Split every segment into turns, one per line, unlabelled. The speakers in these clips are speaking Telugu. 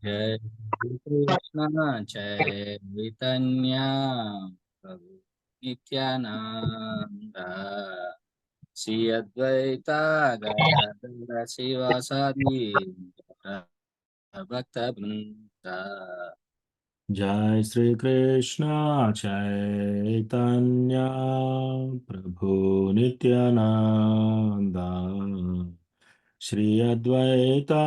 जय श्री कृष्ण चैतन्य प्रभु नित्यानंद श्री अद्वैता गदाधर शिवासादि भक्त वृंद।
जय श्री कृष्ण चैतन्य प्रभु नित्यानंद श्री अद्वैता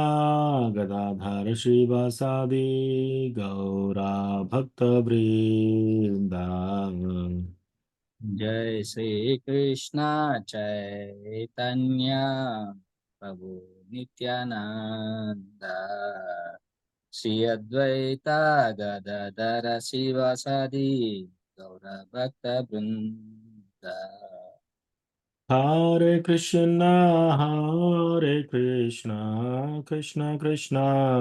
गदाधर श्रीवासादि गौरा भक्त वृंदा।
जय श्री कृष्ण चैतन्य प्रभु नित्यानंद श्री अद्वैता गदाधर शिवासादि गौर भक्त वृंद।
हरे कृष्णा कृष्ण कृष्ण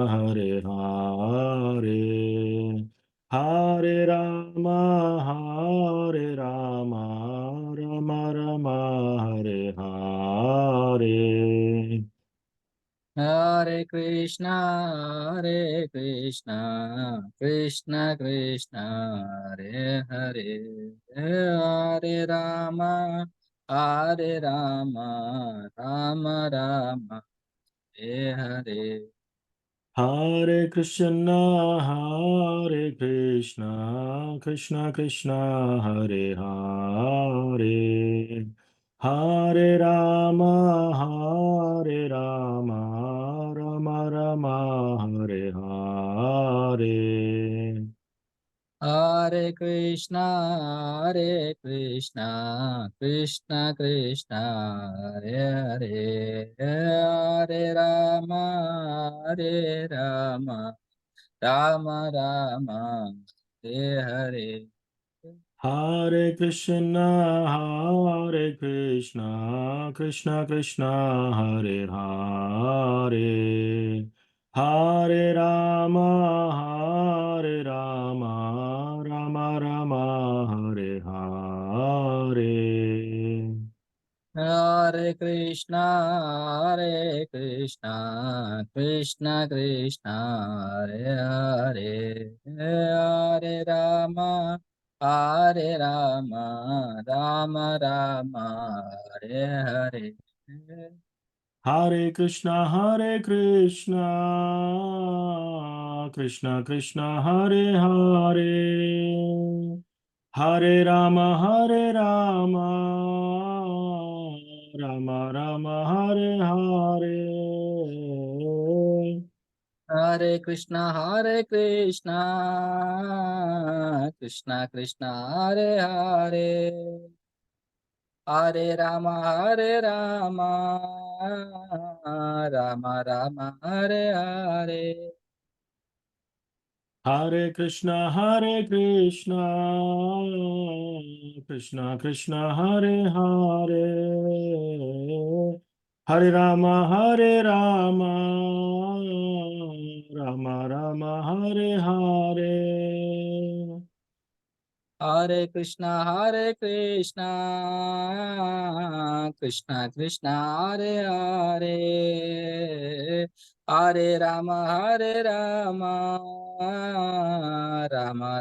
हरे हरे, हरे राम राम राम हरे हरे।
हरे कृष्णा कृष्ण कृष्ण हरे हरे, हरे राम राम राम हरे हरे।
हरे कृष्णा कृष्ण कृष्ण हरे हरे, हरे राम राम राम हरे हरे।
हरे कृष्णा कृष्ण कृष्ण हरे हरे, हरे राम राम राम हरे हरे।
हरे कृष्णा कृष्ण कृष्ण हरे हरे, हरे राम राम राम हरे हरे।
हरे कृष्णा कृष्ण कृष्ण हरे हरे, हरे राम राम राम हरे हरे।
हरे कृष्णा कृष्ण कृष्ण हरे हरे, हरे राम राम राम हरे हरे।
हरे कृष्णा कृष्ण कृष्ण हरे हरे, हरे राम राम राम हरे हरे।
हरे कृष्णा कृष्ण कृष्ण हरे हरे, हरे राम राम राम हरे हरे।
हरे कृष्णा कृष्ण कृष्ण हरे हरे, हरे राम राम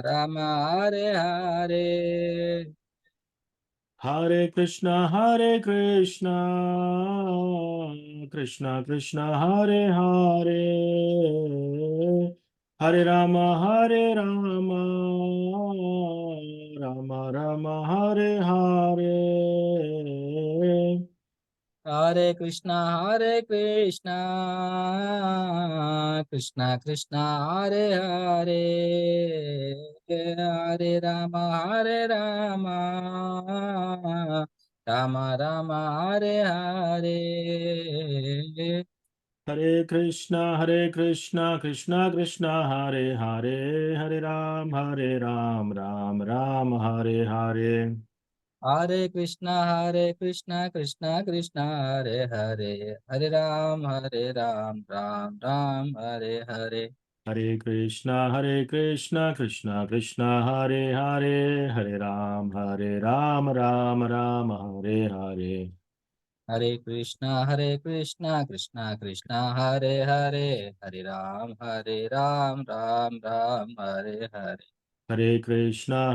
राम हरे हरे।
हरे कृष्णा कृष्ण कृष्ण हरे हरे, हरे राम राम राम हरे हरे।
हरे कृष्णा कृष्ण कृष्ण हरे हरे, हरे राम राम राम हरे हरे।
हरे कृष्णा कृष्ण कृष्ण हरे हरे, हरे राम राम हरे हरे।
हरे कृष्णा कृष्ण कृष्ण हरे हरे, हरे राम राम राम हरे हरे।
हरे कृष्णा कृष्ण कृष्ण हरे हरे, हरे राम राम राम हरे हरे।
हरे कृष्णा कृष्णा कृष्णा हरे हरे, हरे राम राम राम हरे हरे।
हरे कृष्णा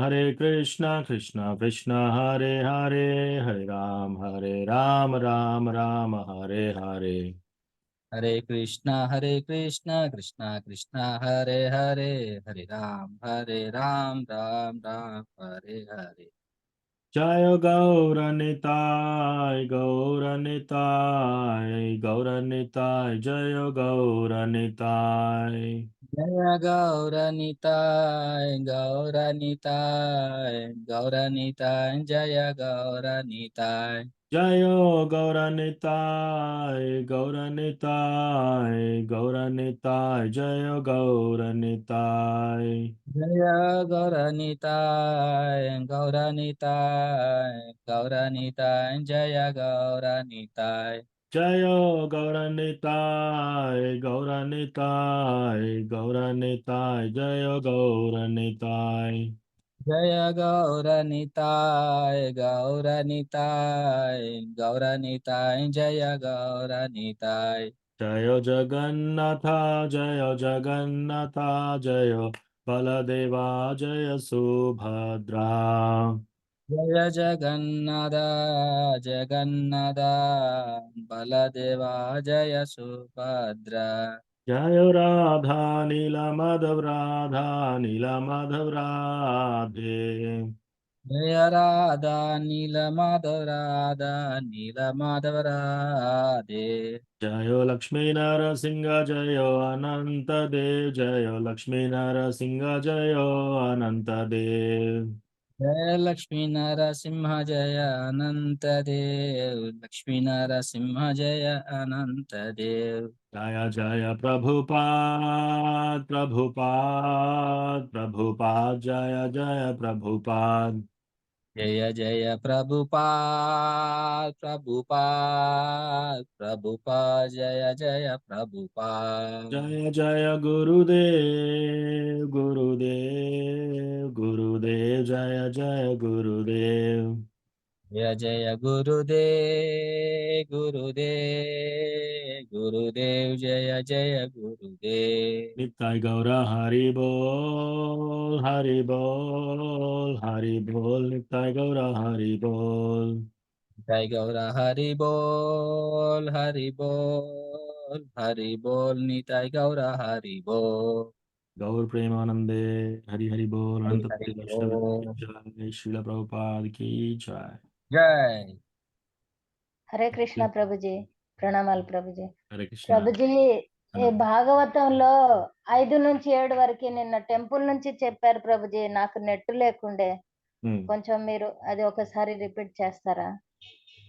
कृष्णा कृष्णा हरे हरे, हरे राम राम राम हरे हरे।
हरे कृष्णा कृष्णा कृष्णा हरे हरे, हरे राम राम राम हरे हरे।
जय गौरनिताय गौरनिताय गौरनिताय, जय गौरनिताय।
जय गौरनिताय गौरनिताय गौरनिताय, जय गौरनिताय।
जय गौरनिताय गौरनिताय गौरनिताय, जय गौरनिताय।
जय गौरनिताय गौरनिताय गौरनिताय, जय गौरनिताय।
जय गौरनिताय गौरनिताय गौरनिताय, जय गौरनिताय।
जय गौरनिताय गौरनिताय गौरनिताय, जय गौरनिताय।
जय जगन्नाथ जय जगन्नाथ, जय बलदेवा जय सुभद्रा।
जय जगन्नाथ जगन्नाथ बलदेवा, जय सुभद्रा।
जय राधा नील माधव राधा नील माधव राधे।
जय राधा नील माधव राधा नील माधव राधे।
जय लक्ष्मी नरसिंह जय अनंत देव, जय लक्ष्मी नरसिंह जय अनंत देव।
जय लक्ष्मी नरसिंह जय अनंत देव, लक्ष्मी नरसिंह जय अनंत देव।
जय जय प्रभुपाद प्रभुपाद प्रभुपाद, जय जय प्रभुपाद।
जय जय प्रभुपाद प्रभुपाद प्रभुपाद, जय जय प्रभुपाद।
जय जय गुरुदेव गुरुदेव गुरुदेव, जय जय गुरुदेव।
जय जय गुरुदेव गुरुदेव गुरुदेव, जय जय गुरुदेव।
नित्य गौर हरि बोल हरि बोल, नित्य गौर हरि बोल।
जय गौर हरि बोल हरि बोल, निताय गौर हरि बोल।
गौर प्रेमानंदे हरि हरि बोल।
हरि
अनंत
हरि
कोटि वैष्णव की
बोल।
जय, श्रील प्रभुपाद की जय।
जय।
హరే కృష్ణ ప్రభుజీ, ప్రణామాలు ప్రభుజీ.
हरे कृष्णा।
ప్రభుజీ, ఈ
अनंत।
భాగవతంలో 5 నుంచి 7 వరకు నిన్న టెంపుల్ నుంచి చెప్పారు ప్రభుజీ. నాకు నెట్ లేకుండే, కొంచెం మీరు అది ఒకసారి రిపీట్ చేస్తారా?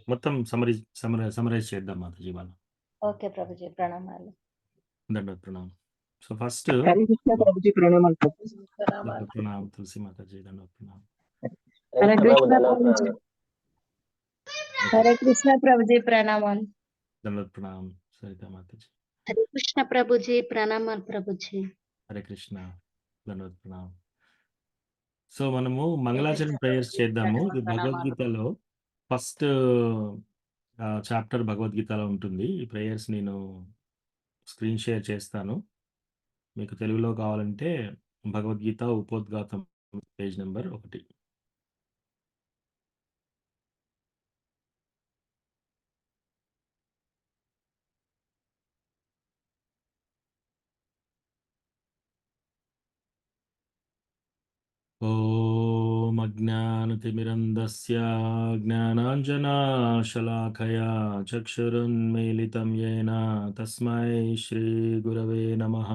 మొత్తం సమరైజ్ చేద్దాం మాతాజీ మనం.
ఓకే ప్రభుజీ, ప్రణామాలు.
దండవత్ ప్రణామం. సో ఫస్ట్
हरे कृष्ण प्रभु जी प्रणमाल प्रभु जी।
దండవత్ ప్రణామం తులసి మాతాజీ, దండవత్ ప్రణామం.
हरे कृष्ण प्रभु जी। हरे कृष्ण प्रभु जी प्रणमाल।
దండవత్ ప్రణామం సరిత మాతాజీ.
హరే కృష్ణ ప్రభుజీ, ప్రణామాలు ప్రభుజీ.
హరే కృష్ణ, దండవత్ ప్రణామం. సో మనము
హరే
మంగళాచరణ
కృష్ణ
ప్రేయర్స్
ప్రభుజీ,
చేద్దాము. ఇది
ప్రణామాలు.
భగవద్గీతలో ఫస్ట్ చాప్టర్ భగవద్గీతలో ఉంటుంది. ఈ ప్రేయర్స్ నేను స్క్రీన్ షేర్ చేస్తాను. మీకు తెలుగులో కావాలంటే భగవద్గీత ఉపోద్ఘాతం పేజ్ నెంబర్ 1. ॐ अज्ञानतिमिरन्धस्य ज्ञानाञ्जनाशलाकया चक्षुरुन्मीलितं येन तस्मै श्रीगुरवे नमः।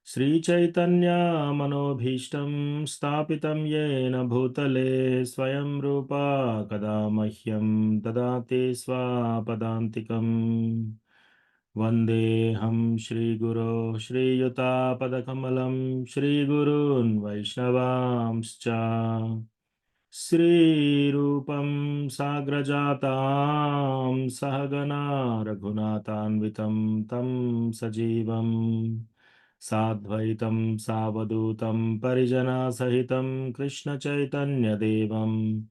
श्रीचैतन्यमनोभीष्टं स्थापितं येन भूतले स्वयं रूपा कदा मह्यं ददाति स्वापदान्तिकम्। वन्देऽहं श्रीगुरो श्रीयुतापदकमलं श्रीगुरून् वैष्णवांश्च श्रीरूपं साग्रजातां सहगना रघुनाथान्वितं तं सजीवं साद्वैतं सावधूतं परिजनसहितं कृष्णचैतन्यदेवं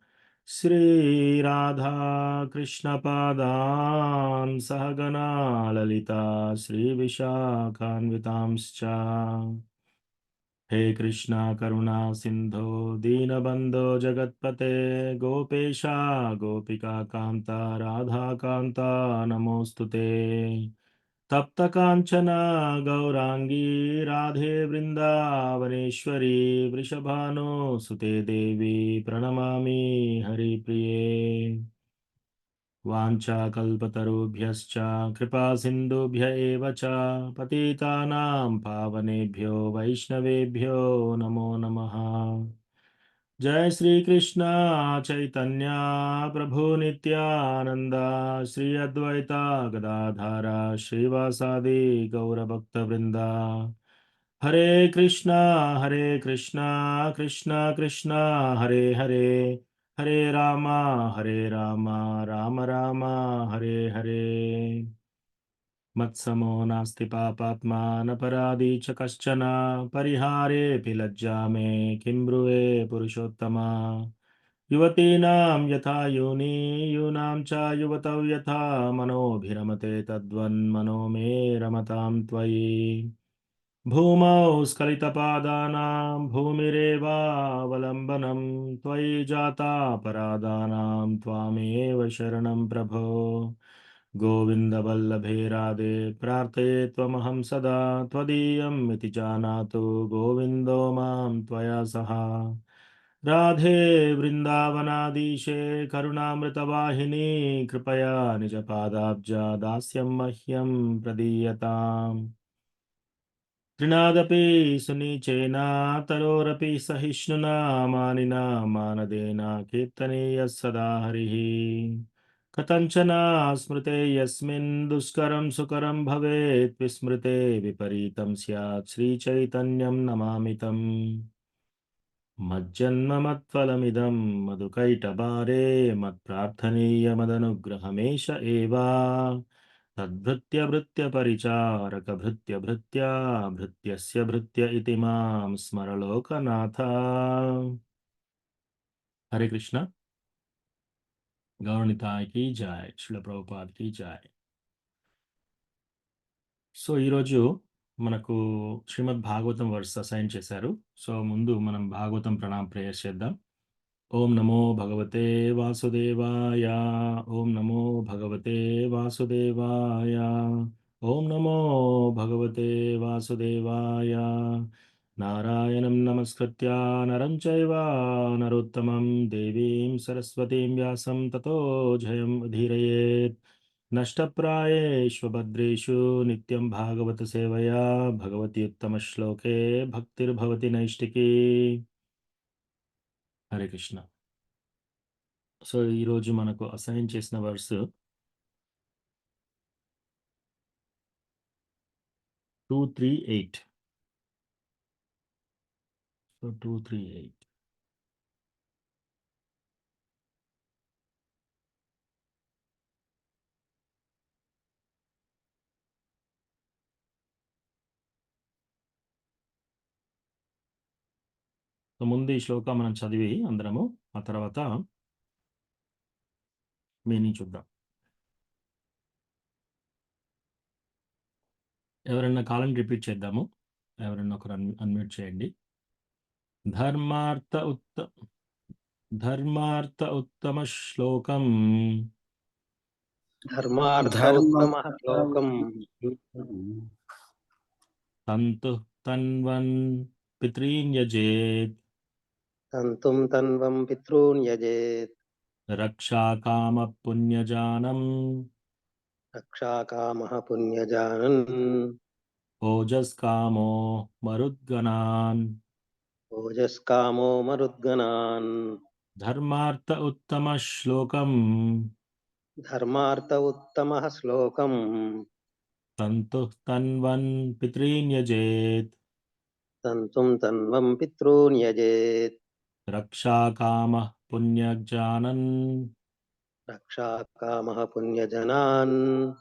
श्री राधा कृष्ण पादान् सहगना ललिता श्री विशाखान्वितांश्च। हे कृष्णा करुणा सिंधो दीनबंधो जगत्पते गोपेशा गोपिका कांता राधा कांता नमोस्तुते। तप्त कांचना गौरांगी राधे वृंदावनेश्वरी वृषभानुसुते देवी प्रणमामि हरिप्रिये। वाञ्छाकल्पतरुभ्यश्च कृपासिन्धुभ्य एव च पतितानां पावनेभ्यो वैष्णवेभ्यो नमो नमः। जय श्री कृष्ण चैतन्य प्रभु नित्यानंद श्री अद्वैता गदाधारा श्रीवासादि गौरभक्तवृंदा। हरे कृष्णा कृष्णा कृष्णा हरे हरे, हरे रामा राम राम हरे हरे। मत्समो नास्ति पापात्मा न पराधी च कश्चन परिहारेऽपि लज्जा मे किं ब्रुवे पुरुषोत्तमा। युवतीनां यथा योनि यूनां च युवतौ यथा मनोभिरमते तद्वन्मनो मे रमतां त्वयि। भूमौ स्खलितपादानां भूमिरेवावलम्बनं त्वयि जाता परादानां त्वामेव शरणं प्रभो। गोविन्दवल्लभे राधे प्रार्थये त्वमहं सदा त्वदीयम् इति जानातु गोविन्दो मां त्वया सह। राधे वृन्दावनाधीशे करुणामृतवाहिनी कृपया निजपादाब्जा दास्यं मह्यं प्रदीयताम्। तृणादपि सुनीचेन तरोरपि सहिष्णुना मानिना मानदेन कीर्तनीयः सदा हरिः। कथञ्चन स्मृते यस्मिन् दुष्करं सुकरं भवेत् विस्मृते विपरीतं स्यात् श्रीचैतन्यं नमामि तम्। मज्जन्ममत्फलमिदं मधुकैटभारे मत्प्रार्थनीयमदनुग्रहमेष एव। तद्भृत्य भृत्य परिचारक भृत्य भृत्या भृत्यस्य भृत्य इति मां स्मरलोकनाथ। हरे कृष्ण। गौरनिताय की जय, శ్రీల ప్రభుపాద్ की जय। సో ఈరోజు మనకు శ్రీమద్ భాగవతం వర్స్ అసైన్ చేశారు। సో ముందు మనం భాగవతం ప్రణామ ప్రేయర్ చేద్దాం। ఓం నమో భగవతే వాసుదేవాయ, ఓం నమో భగవతే వాసుదేవాయ, ఓం నమో భగవతే వాసుదేవాయ। నారాయణం నమస్కృత్య నరం చైవ నరోత్తమం దేవీం సరస్వతీం వ్యాసం తతో జయం ఉదీరయేత్। नष्टप्रायेषु भद्रेषु नित्यं भागवत सेवया भगवती उत्तमश्लोके भक्तिर्भवति नैष्टिकी। హరే కృష్ణ। సో ఈరోజు మనకు అసైన్ చేసిన వర్స్ 238। సో 238 సో ముందు ఈ శ్లోక మనం చదివి అందరము ఆ తర్వాత మీనింగ్ చూద్దాం। ఎవరైనా కాలం రిపీట్ చేద్దాము। ఎవరైనా ఒకరు అన్మ్యూట్ చేయండి। ధర్మార్థ ఉత్తమ శ్లోకం
धर्मार्थ उत्तमः श्लोकम्
तन्तु तन्वन् पितॄन् यजेत्
तन्तुं तन्वं पितॄन् यजेत्
रक्षाकामः पुण्यजानं
रक्षाकामः पुण्यजानन्
ओजस्कामो मरुद्गणान्।
ओजस्कामो मरुद्गणान्।
धर्मार्थ उत्तम श्लोकं
धर्मार्थ उत्तमः श्लोकम्
तन्तु तन्वन् पितॄन् यजेत्
तन्तुं तन्वं पितॄन् यजेत्
रक्षाकामः पुण्यजानन्
रक्षाकामः पुण्यजनान्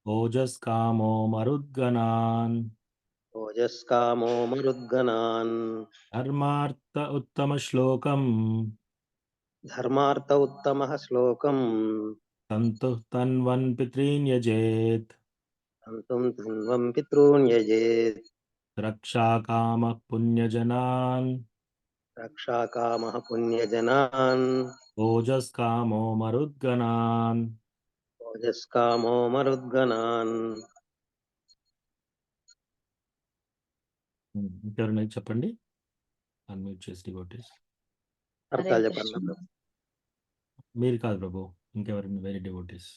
ओजस्कामो मरुद्गणान्।
ओजस्कामो मरुद्गणान्।
धर्मार्थ उत्तम श्लोकं
ధర్మార్థ ఉత్తమః శ్లోకం
తంతుః తన్వన్ పితॄన్ యజేత్
తంతుం తన్వం పితॄన్ యజేత్
రక్షాకామః పుణ్యజనాన్
రక్షాకామః పుణ్యజనాన్
ఓజస్కామో మరుద్గణాన్.
ఓజస్కామో మరుద్గణాన్.
ఇంకెవరైనా చెప్పండి, అన్మ్యూట్ చేసి డివోటీస్.
అర్థాలు
హరే
చెప్పండి
కృష్ణ.
మీరు కాదు ప్రభు, ఇంకెవరైనా వేరే డివోటీస్.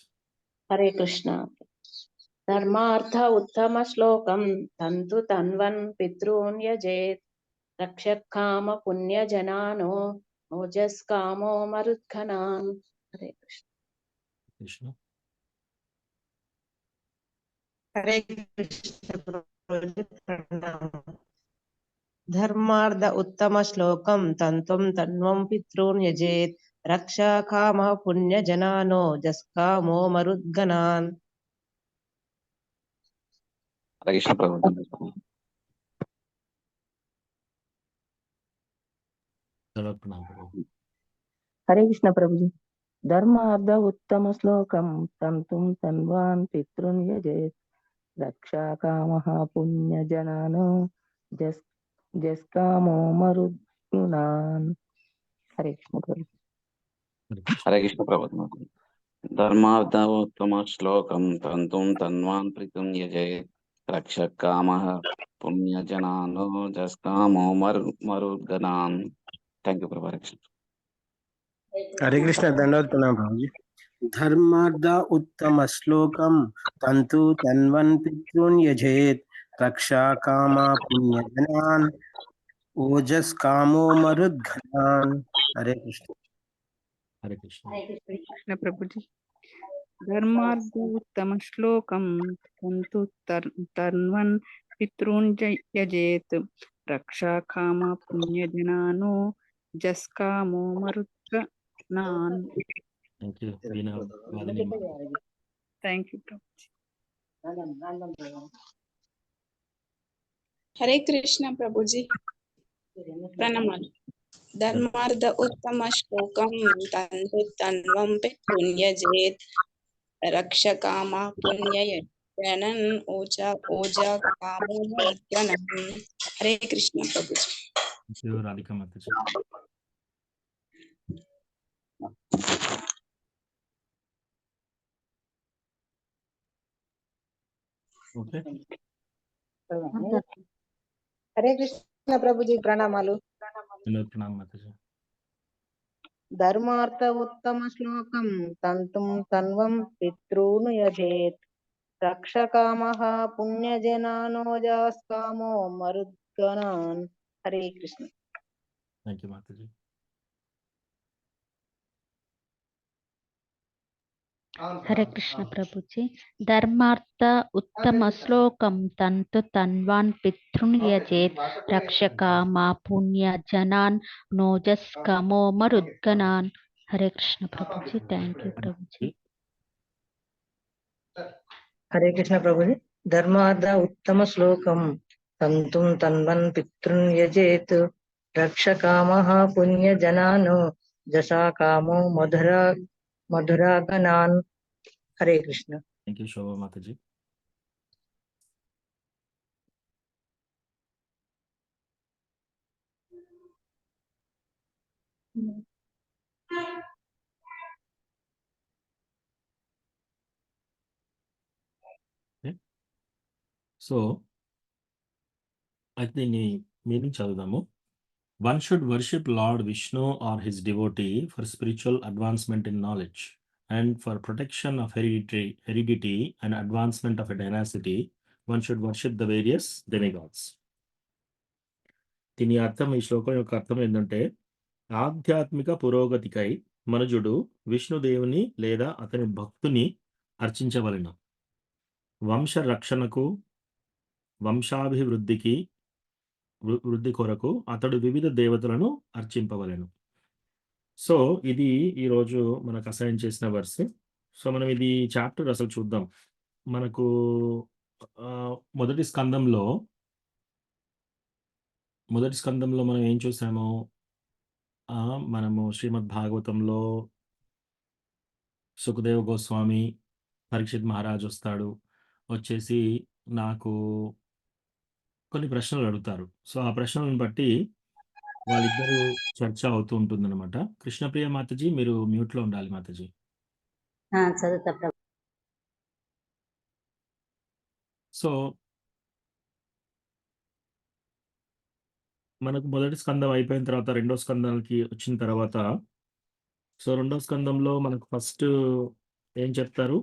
హరే కృష్ణ. ధర్మార్థ ఉత్తమ శ్లోకం తంతు తన్వన్ పితॄన్ యజేత్ రక్షకామ పుణ్య జనానో ఓజస్కామో మరుద్ఘనాన్. హరే కృష్ణ.
కృష్ణ.
హరే కృష్ణ ప్రభుజీ ప్రణామం. ధర్మార్థ ఉత్తమ శ్లోకం తంతుం తన్వం పితॄన్ యజేత్ రక్షాకామ పుణ్య జనానో జస్కామో మరుద్గణాన్.
హరే కృష్ణ ప్రభుజీ.
చదవకున్నాను ప్రభు.
హరే కృష్ణ ప్రభుజీ. ధర్మార్థ ఉత్తమ శ్లోకం తంతుం తన్వాన్ పితృన్ యజేత్ రక్షాకామః పుణ్యజనానో జస్కామో మరుద్గుణాన్. హరే కృష్ణ ప్రభుజీ.
హరే కృష్ణ ప్రభుజీ. ధర్మార్థ ఉత్తమ శ్లోకం తంతుం తన్వాన్ ప్రీతం యజేత్ రక్షకామః పుణ్యజనానో జస్కామో మరుద్గణాన్. థ్యాంక్ యూ ప్రభు. హరే కృష్ణ.
హరే కృష్ణ. దండవత్ ప్రణామం ప్రభుజీ. ధర్మార్థ ఉత్తమ శ్లోకం తంతు తన్వన్ పితॄన్ యజేత్ రక్షాకామ పుణ్యజనాన్ ఓజస్కామో మరుద్ఘనాన్. హరే కృష్ణ.
హరే కృష్ణ.
కృష్ణ ప్రభుజీ. ధర్మార్థ ఉత్తమ శ్లోకం తంతు తన్వన్ పితॄన్ యజేత్ రక్షాకామ పుణ్యజనానో జస్కామో మరుద్గణాన్.
Thank you Veena Vadini.
Thank you ప్రభుజీ.
హరే కృష్ణ ప్రభుజీ ప్రణామాలు. ధర్మార్థ ఉత్తమ శ్లోకం తంతు తన్వం పితॄన్ యజేత్ రక్షకామ పుణ్యజనాన్ ఓజస్కామో మరుద్గణాన్. హరే కృష్ణ ప్రభుజీ.
రాధికా మాతాజీ. ఓకే.
హరే కృష్ణ ప్రభుజీ ప్రణామాలు.
ప్రణామం మాతాజీ.
ధర్మార్థ ఉత్తమ శ్లోకం తంతుం తన్వం పితॄన్ యజేత్ రక్షకామః పుణ్యజనానో జస్కామో మరుద్గణాన్. హరే కృష్ణ.
థ్యాంక్ యూ మాతాజీ.
హరే కృష్ణ ప్రభుజీ. ధర్మార్థ ఉత్తమ శ్లోకం తంతు తన్వాన్ పితృన్ యజేత్ రక్షకామ పుణ్య జనాన్ నోజస్కామో మరుద్గణాన్. హరే కృష్ణ ప్రభుజీ. థ్యాంక్ యూ ప్రభుజీ.
హరే కృష్ణ ప్రభుజీ. ధర్మార్థ ఉత్తమ శ్లోకం తంతుం తన్వన్ పితృన్ యజేత్ రక్షకామః పుణ్య జనానో జసాకామో మధురాగణాన్. హరే కృష్ణ.
థ్యాంక్ యూ శోభా మాతాజీ. సో అయితే దీన్ని మీనింగ్ చదువుదాము. One should worship Lord Vishnu or his devotee for spiritual advancement in knowledge and for protection of heredity and advancement of a dynasty. One should worship the various demigods. దీని అర్థం, ఈ శ్లోకం యొక్క అర్థం ఏంటంటే, ఆధ్యాత్మిక పురోగతికై మనుజుడు విష్ణుదేవుని లేదా అతని భక్తుని అర్చించవలెను. వంశ రక్షణకు, వంశాభివృద్ధికి వృద్ధి కొరకు అతడు వివిధ దేవతలను అర్చింపవలెను. సో ఇది ఈరోజు మనకు అసైన్ చేసిన వర్స్. సో మనం ఇది చాప్టర్ అసలు చూద్దాం. మనకు మొదటి స్కందంలో మనం ఏం చూసాము? మనము శ్రీమద్ భాగవతంలో సుఖదేవ్ గోస్వామి, పరీక్షిత్ మహారాజ్ వస్తాడు. వచ్చేసి నాకు కొన్ని ప్రశ్నలు అడుగుతారు. సో, ఆ ప్రశ్నలను బట్టి వాళ్ళిద్దరూ చర్చ అవుతూ ఉంటుందన్నమాట. కృష్ణప్రియ మాతాజీ మీరు మ్యూట్‌లో ఉండాలి మాతాజీ.
చదువుతా ప్రభు.
సో, మనకు మొదటి స్కందం అయిపోయిన తర్వాత రెండో స్కందానికి వచ్చిన తర్వాత సో, రెండో స్కందంలో మనకు ఫస్ట్ ఏం చెప్తారు?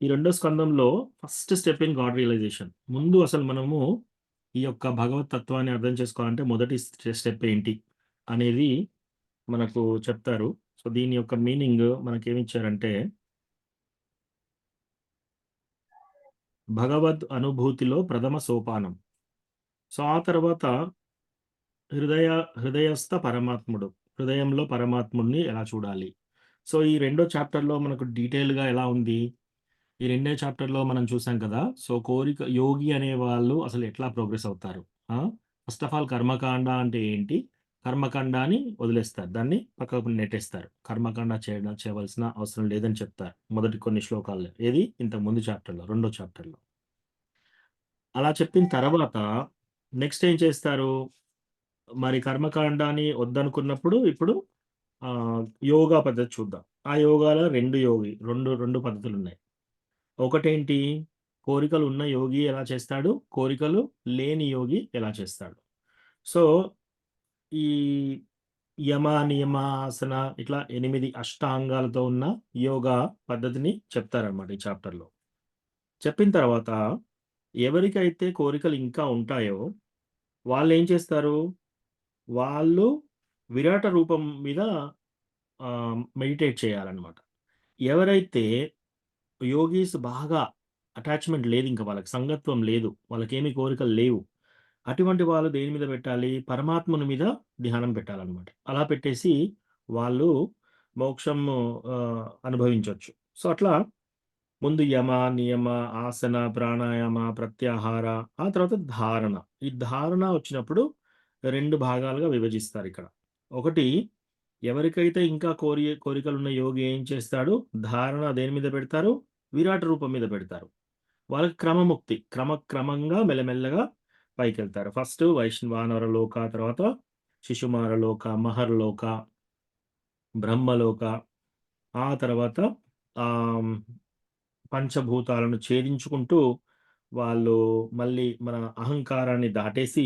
ఈ రెండో స్కందంలో first step in God realisation. ముందు అసలు మనము ఈ యొక్క భగవత్ తత్వాన్ని అర్థం చేసుకోవాలంటే మొదటి స్టెప్ ఏంటి అనేది మనకు చెప్తారు. సో, దీని యొక్క మీనింగ్ మనకేమిచ్చారంటే భగవద్ అనుభూతిలో ప్రథమ సోపానం. సో, ఆ తర్వాత హృదయస్థ పరమాత్ముడు. హృదయంలో పరమాత్ముడిని ఎలా చూడాలి? సో, ఈ రెండో చాప్టర్‌లో మనకు డీటెయిల్‌గా ఎలా ఉంది? ఈ రెండే చాప్టర్‌లో మనం చూసాం కదా! సో, యోగి అనేవాళ్ళు అసలు ఎట్లా ప్రోగ్రెస్ అవుతారు? ఫస్ట్ ఆఫ్ ఆల్ కర్మకాండ అంటే ఏంటి? కర్మకాండాన్ని వదిలేస్తారు. దాన్ని పక్కకు నెట్టేస్తారు. కర్మకాండ చేయవలసిన అవసరం లేదని చెప్తారు. మొదటి కొన్ని శ్లోకాల్లో. ఏది? ఇంతకు ముందు చాప్టర్‌లో, రెండో చాప్టర్‌లో. అలా చెప్పిన తర్వాత నెక్స్ట్ ఏం చేస్తారు? మరి కర్మకాండాన్ని వద్దనుకున్నప్పుడు ఇప్పుడు యోగా పద్ధతి చూద్దాం. ఆ యోగాలో 2 పద్ధతులున్నాయి. ఒకటేంటి? కోరికలు ఉన్న యోగి ఎలా చేస్తాడు? కోరికలు లేని యోగి ఎలా చేస్తాడు? సో, ఈ యమ, నియమ, ఆసన ఇట్లా 8 అష్టాంగాలతో ఉన్న యోగా పద్ధతిని చెప్తారనమాట ఈ చాప్టర్‌లో. చెప్పిన తర్వాత ఎవరికైతే కోరికలు ఇంకా ఉంటాయో వాళ్ళేం చేస్తారు? వాళ్ళు విరాట రూపం మీద మెడిటేట్ చేయాలనమాట. ఎవరైతే యోగీస్ బాగా అటాచ్‌మెంట్ లేదింక వాళ్ళకి సంగత్వం లేదు. వాళ్ళకేమి కోరికలు లేవు. అటువంటి వాళ్ళు దేని మీద పెట్టాలి? పరమాత్ముని మీద ధ్యానం పెట్టాలనమాట. అలా పెట్టేసి వాళ్ళు మోక్షం అనుభవించొచ్చు. సో, అట్లా ముందు యమ, నియమ, ఆసన, ప్రాణాయామ, ప్రత్యాహార ఆ తర్వాత ధారణ. ఈ ధారణ వచ్చినప్పుడు 2 భాగాలుగా విభజిస్తారిక్కడ. ఒకటి ఎవరికైతే ఇంకా కోరికలున్న యోగి ఏం చేస్తాడు? ధారణ దేని మీద పెడతారు? విరాట రూపం మీద పెడతారు. వాళ్ళకి క్రమముక్తి. క్రమంగా మెల్లమెల్లగా పైకెళ్తారు. ఫస్ట్ వానర లోక, తర్వాత శిశుమార లోక, మహర్లోక, బ్రహ్మలోక, ఆ తర్వాత పంచభూతాలను ఛేదించుకుంటూ వాళ్ళు మళ్ళీ మన అహంకారాన్ని దాటేసి,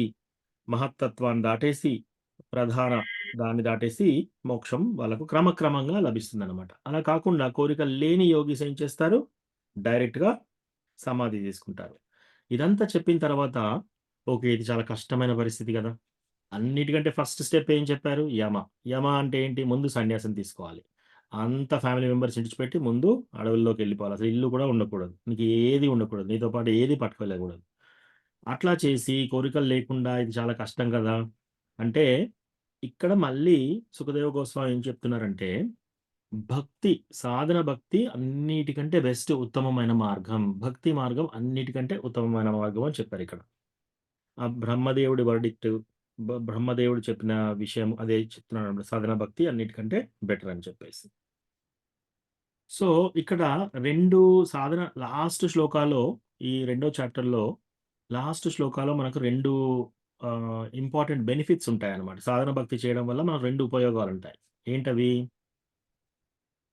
మహత్తత్వాన్ని దాటేసి, దాన్ని దాటేసి మోక్షం వాళ్ళకు క్రమక్రమంగా లభిస్తుందనమాట. అలా కాకుండా కోరికలు లేని యోగీస్ ఏం చేస్తారు? డైరెక్ట్‌గా సమాధి తీసుకుంటారు. ఇదంతా చెప్పిన తర్వాత ఓకే. ఇది చాలా కష్టమైన పరిస్థితి గదా! అన్నిటికంటే ఫస్ట్ స్టెప్ ఏం చెప్పారు? యమ. యమ అంటే ఏంటి? ముందు సన్యాసం తీసుకోవాలి. అంత ఫ్యామిలీ మెంబర్స్ ఇడిచిపెట్టి ముందు అడవుల్లోకెళ్ళిపోవాలి. అసలు ఇల్లు కూడా ఉండకూడదు. నీకు ఏది ఉండకూడదు. నీతో పాటు ఏది పట్టుకెళ్ళకూడదు. అట్లా చేసి కోరికలు లేకుండా ఇది చాలా కష్టం కదా! అంటే ఇక్కడ మళ్ళీ సుఖదేవ గోస్వామి ఏం చెప్తున్నారంటే భక్తి, సాధన భక్తి అన్నిటికంటే బెస్ట్ ఉత్తమమైన మార్గం. భక్తి మార్గం అన్నిటికంటే ఉత్తమమైన మార్గం అని చెప్పారిక్కడ. ఆ బ్రహ్మదేవుడి వర్డిక్ట్ బ్రహ్మదేవుడు చెప్పిన విషయం అదే చెప్తున్నాడన్నమాట. సాధన భక్తి అన్నిటికంటే బెటర్ అని చెప్పేసి. సో, ఇక్కడ 2 సాధన లాస్ట్ శ్లోకాల్లో ఈ రెండో చాప్టర్‌లో లాస్ట్ శ్లోకాల్లో మనకు 2 ఇంపార్టెంట్ బెనిఫిట్స్ ఉంటాయన్నమాట. సాధన భక్తి చేయడం వల్ల మనకు 2 ఉపయోగాలుంటాయి. ఏంటవి?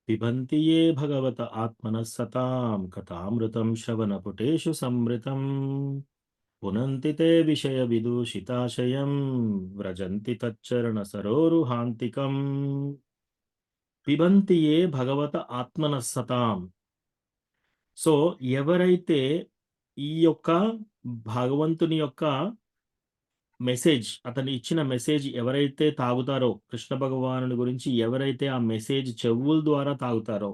పిబంతి యే భగవత ఆత్మనః సతాం కథామృతం శ్రవణపుటేషు సంమృతం పునంతి తే విషయ విదూషితాశయం వ్రజంతి తచ్చరణ సరోరుహాంతికం పిబంతి యే భగవత ఆత్మనః సతాం. సో, ఎవరైతే ఈ యొక్క భగవంతుని యొక్క మెసేజ్ అతను ఇచ్చిన మెసేజ్ ఎవరైతే తాగుతారో, కృష్ణ భగవానుడి గురించి ఎవరైతే ఆ మెసేజ్ చెవుల ద్వారా తాగుతారో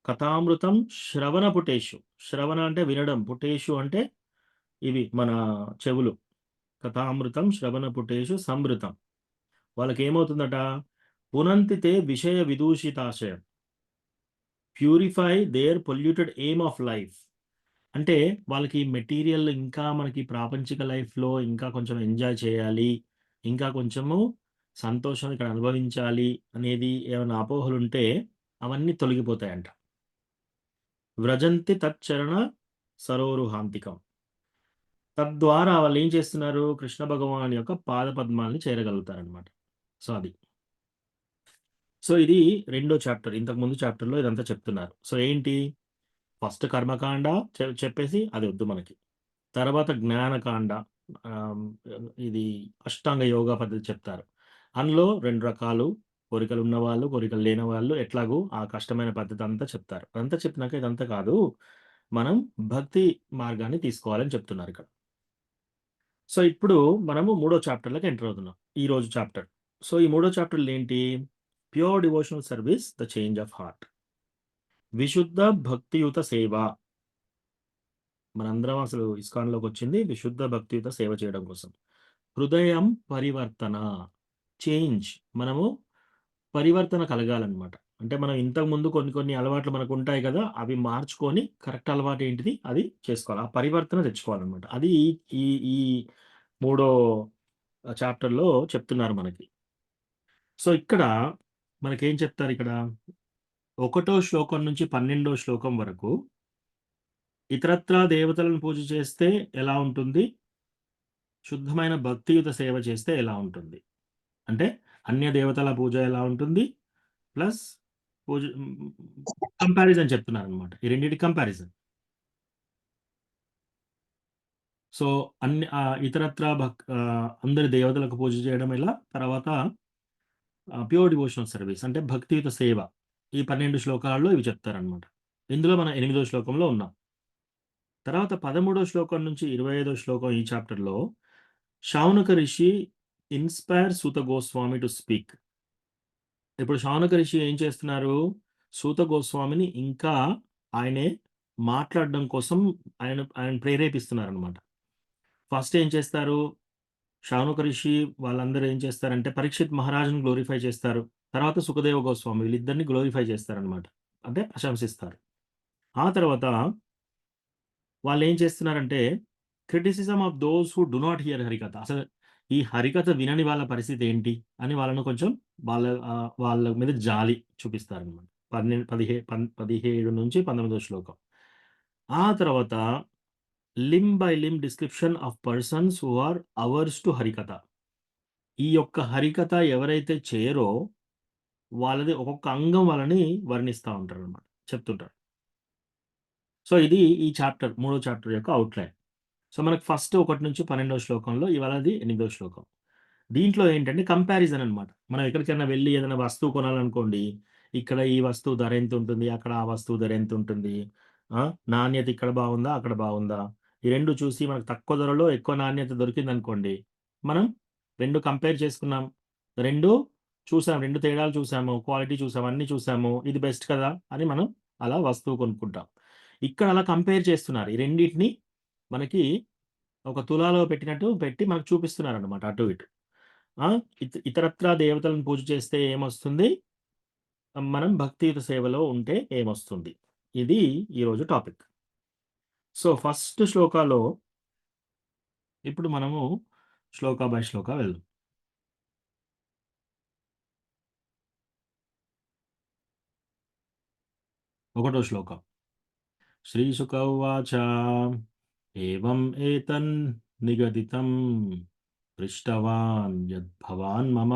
కథామృతం శ్రవణ పుటేషు. శ్రవణ అంటే వినడం, పుటేషు అంటే ఇవి మన చెవులు. కథామృతం శ్రవణ పుటేషు సంమృతం. వాళ్ళకి ఏమవుతుందట? పునంతితే విషయ విదూషితాశయం. Purify their polluted aim of life అంటే వాళ్ళకి మెటీరియల్ ఇంకా మనకి ప్రాపంచిక లైఫ్‌లో ఇంకా కొంచెం ఎంజాయ్ చేయాలి. ఇంకా కొంచెము సంతోషం ఇక్కడ అనుభవించాలి అనేది ఏమైనా అపోహలుంటే అవన్నీ తొలగిపోతాయంట. వ్రజంతి తచ్చరణ సరోరుహాంతికం. తద్వారా వాళ్ళేం చేస్తున్నారు? కృష్ణ భగవాన్ యొక్క పాద పద్మాల్ని చేరగలుగుతారనమాట. సో, అది. సో, ఇది రెండో చాప్టర్. ఇంతకుముందు చాప్టర్‌లో ఇదంతా చెప్తున్నారు. సో, ఏంటి? ఫస్ట్ కర్మకాండ చెప్పేసి అది వద్దు మనకి. తర్వాత జ్ఞానకాండ ఇది అష్టాంగ యోగా పద్ధతి చెప్తారు. అందులో 2 రకాలు కోరికలు ఉన్నవాళ్ళు, కోరికలు లేని వాళ్ళు ఎట్లాగో ఆ కష్టమైన పద్ధతి అంతా చెప్తారు. అదంతా చెప్పినాక ఇదంతా కాదు. మనం భక్తి మార్గాన్ని తీసుకోవాలని చెప్తున్నారు ఇక్కడ. సో, ఇప్పుడు మనము మూడో చాప్టర్‌లోకి ఎంటర్ అవుతున్నాం. ఈరోజు చాప్టర్. సో, ఈ మూడో చాప్టర్‌లో ఏంటి? Pure devotional service the change of heart. విశుద్ధ భక్తియుత సేవ. మనందరం అసలు ఇస్కాన్‌లోకి వచ్చింది విశుద్ధ భక్తియుత సేవ చేయడం కోసం. హృదయం పరివర్తన. చేంజ్. మనము పరివర్తన కలగాలన్నమాట. అంటే మనం ఇంతకుముందు కొన్ని అలవాట్లు మనకుంటాయి కదా! అవి మార్చుకొని కరెక్ట్ అలవాటు ఏంటిది అది చేసుకోవాలి. ఆ పరివర్తన తెచ్చుకోవాలన్నమాట. అది ఈ ఈ మూడో చాప్టర్‌లో చెప్తున్నారు మనకి. సో, ఇక్కడ మనకేం చెప్తారిక్కడ? 1 శ్లోకం నుంచి 12 శ్లోకం వరకు ఇతరత్రా దేవతలను పూజ చేస్తే ఎలా ఉంటుంది? శుద్ధమైన భక్తియుత సేవ చేస్తే ఎలా ఉంటుంది? అంటే అన్య దేవతల పూజ ఎలా ఉంటుంది? ప్లస్ పూజ కంపారిజన్ చెప్తున్నారనమాట. ఈ రెండిటి కంపారిజన్. సో, ఇతరత్రా అందరి దేవతలకు పూజ చేయడం ఎలా? తర్వాత ప్యూర్ డివోషనల్ సర్వీస్ అంటే భక్తియుత సేవ. ఈ 12 శ్లోకాల్లో ఇవి చెప్తారనమాట. ఇందులో మనం 8వ శ్లోకంలో ఉన్నాం. తర్వాత 13వ శ్లోకం నుంచి 25వ శ్లోకం ఈ చాప్టర్‌లో శౌనక ఋషి inspire Suta Goswami to speak. ఇప్పుడు శౌనక ఋషి ఏం చేస్తున్నారు? సూత గోస్వామిని ఇంకా ఆయనే మాట్లాడడం కోసం ఆయన ప్రేరేపిస్తున్నారనమాట. ఫస్ట్ ఏం చేస్తారు? శౌనక ఋషి వాళ్ళందరూ ఏం చేస్తారంటే పరీక్షిత్ మహారాజుని గ్లోరిఫై చేస్తారు. తర్వాత సుఖదేవ గోస్వామి వీళ్ళిద్దరిని గ్లోరిఫై చేస్తారనమాట. అంటే ప్రశంసిస్తారు. ఆ తర్వాత వాళ్ళేం చేస్తున్నారంటే criticism of those who do not hear హరికథ. అసలు ఈ హరికథ వినని వాళ్ళ పరిస్థితి ఏంటి అని వాళ్ళను కొంచెం వాళ్ళ మీద జాలి చూపిస్తారనమాట. 17 నుంచి 19వ శ్లోకం. ఆ తర్వాత limb by limb description of persons who are averse to హరికథ. ఈ యొక్క హరికథ ఎవరైతే చేయరో వాళ్ళది ఒక్కొక్క అంగం వాళ్ళని వర్ణిస్తా ఉంటారనమాట. చెప్తుంటారు. సో, ఇది ఈ చాప్టర్ మూడో చాప్టర్ యొక్క అవుట్‌లైన్. సో, మనకు ఫస్ట్ 1 నుంచి 12వ శ్లోకంలో ఇవాళది 8వ శ్లోకం. దీంట్లో ఏంటంటే కంపారిజన్ అనమాట. మనం ఎక్కడికైనా వెళ్లి ఏదైనా వస్తువు కొనాలనుకోండి. ఇక్కడ ఈ వస్తువు ధర ఎంతుంటుంది? అక్కడ ఆ వస్తువు ధర ఎంతుంటుంది? నాణ్యత ఇక్కడ బాగుందా? అక్కడ బాగుందా? ఈ 2 చూసి మనకు తక్కువ ధరలో ఎక్కువ నాణ్యత దొరికిందనుకోండి. మనం 2 కంపేర్ చేసుకున్నాం. 2 చూసాం. 2 తేడాలు చూసాము. క్వాలిటీ చూసాము. అన్నీ చూసాము. ఇది బెస్ట్ కదా! అని మనం అలా వస్తువు కొనుక్కుంటాం. ఇక్కడ అలా కంపేర్ చేస్తున్నారు. ఈ రెండిటిని మనకి ఒక తులాలో పెట్టినట్టు పెట్టి మనకు చూపిస్తున్నారనమాట అటు ఇటు. ఇతరత్రా దేవతలను పూజ చేస్తే ఏమొస్తుంది? మనం భక్తియుత సేవలో ఉంటే ఏమొస్తుంది? ఇది ఈరోజు టాపిక్. సో, ఫస్ట్ శ్లోకాలో ఇప్పుడు మనము శ్లోక బై శ్లోక వెళ్దాం. ఒకటో శ్లోకం. శ్రీశుక ఉవాచ ఏవం ఏతన్ నిగదితం పృష్టవాన్ యద్భవాన్ మమ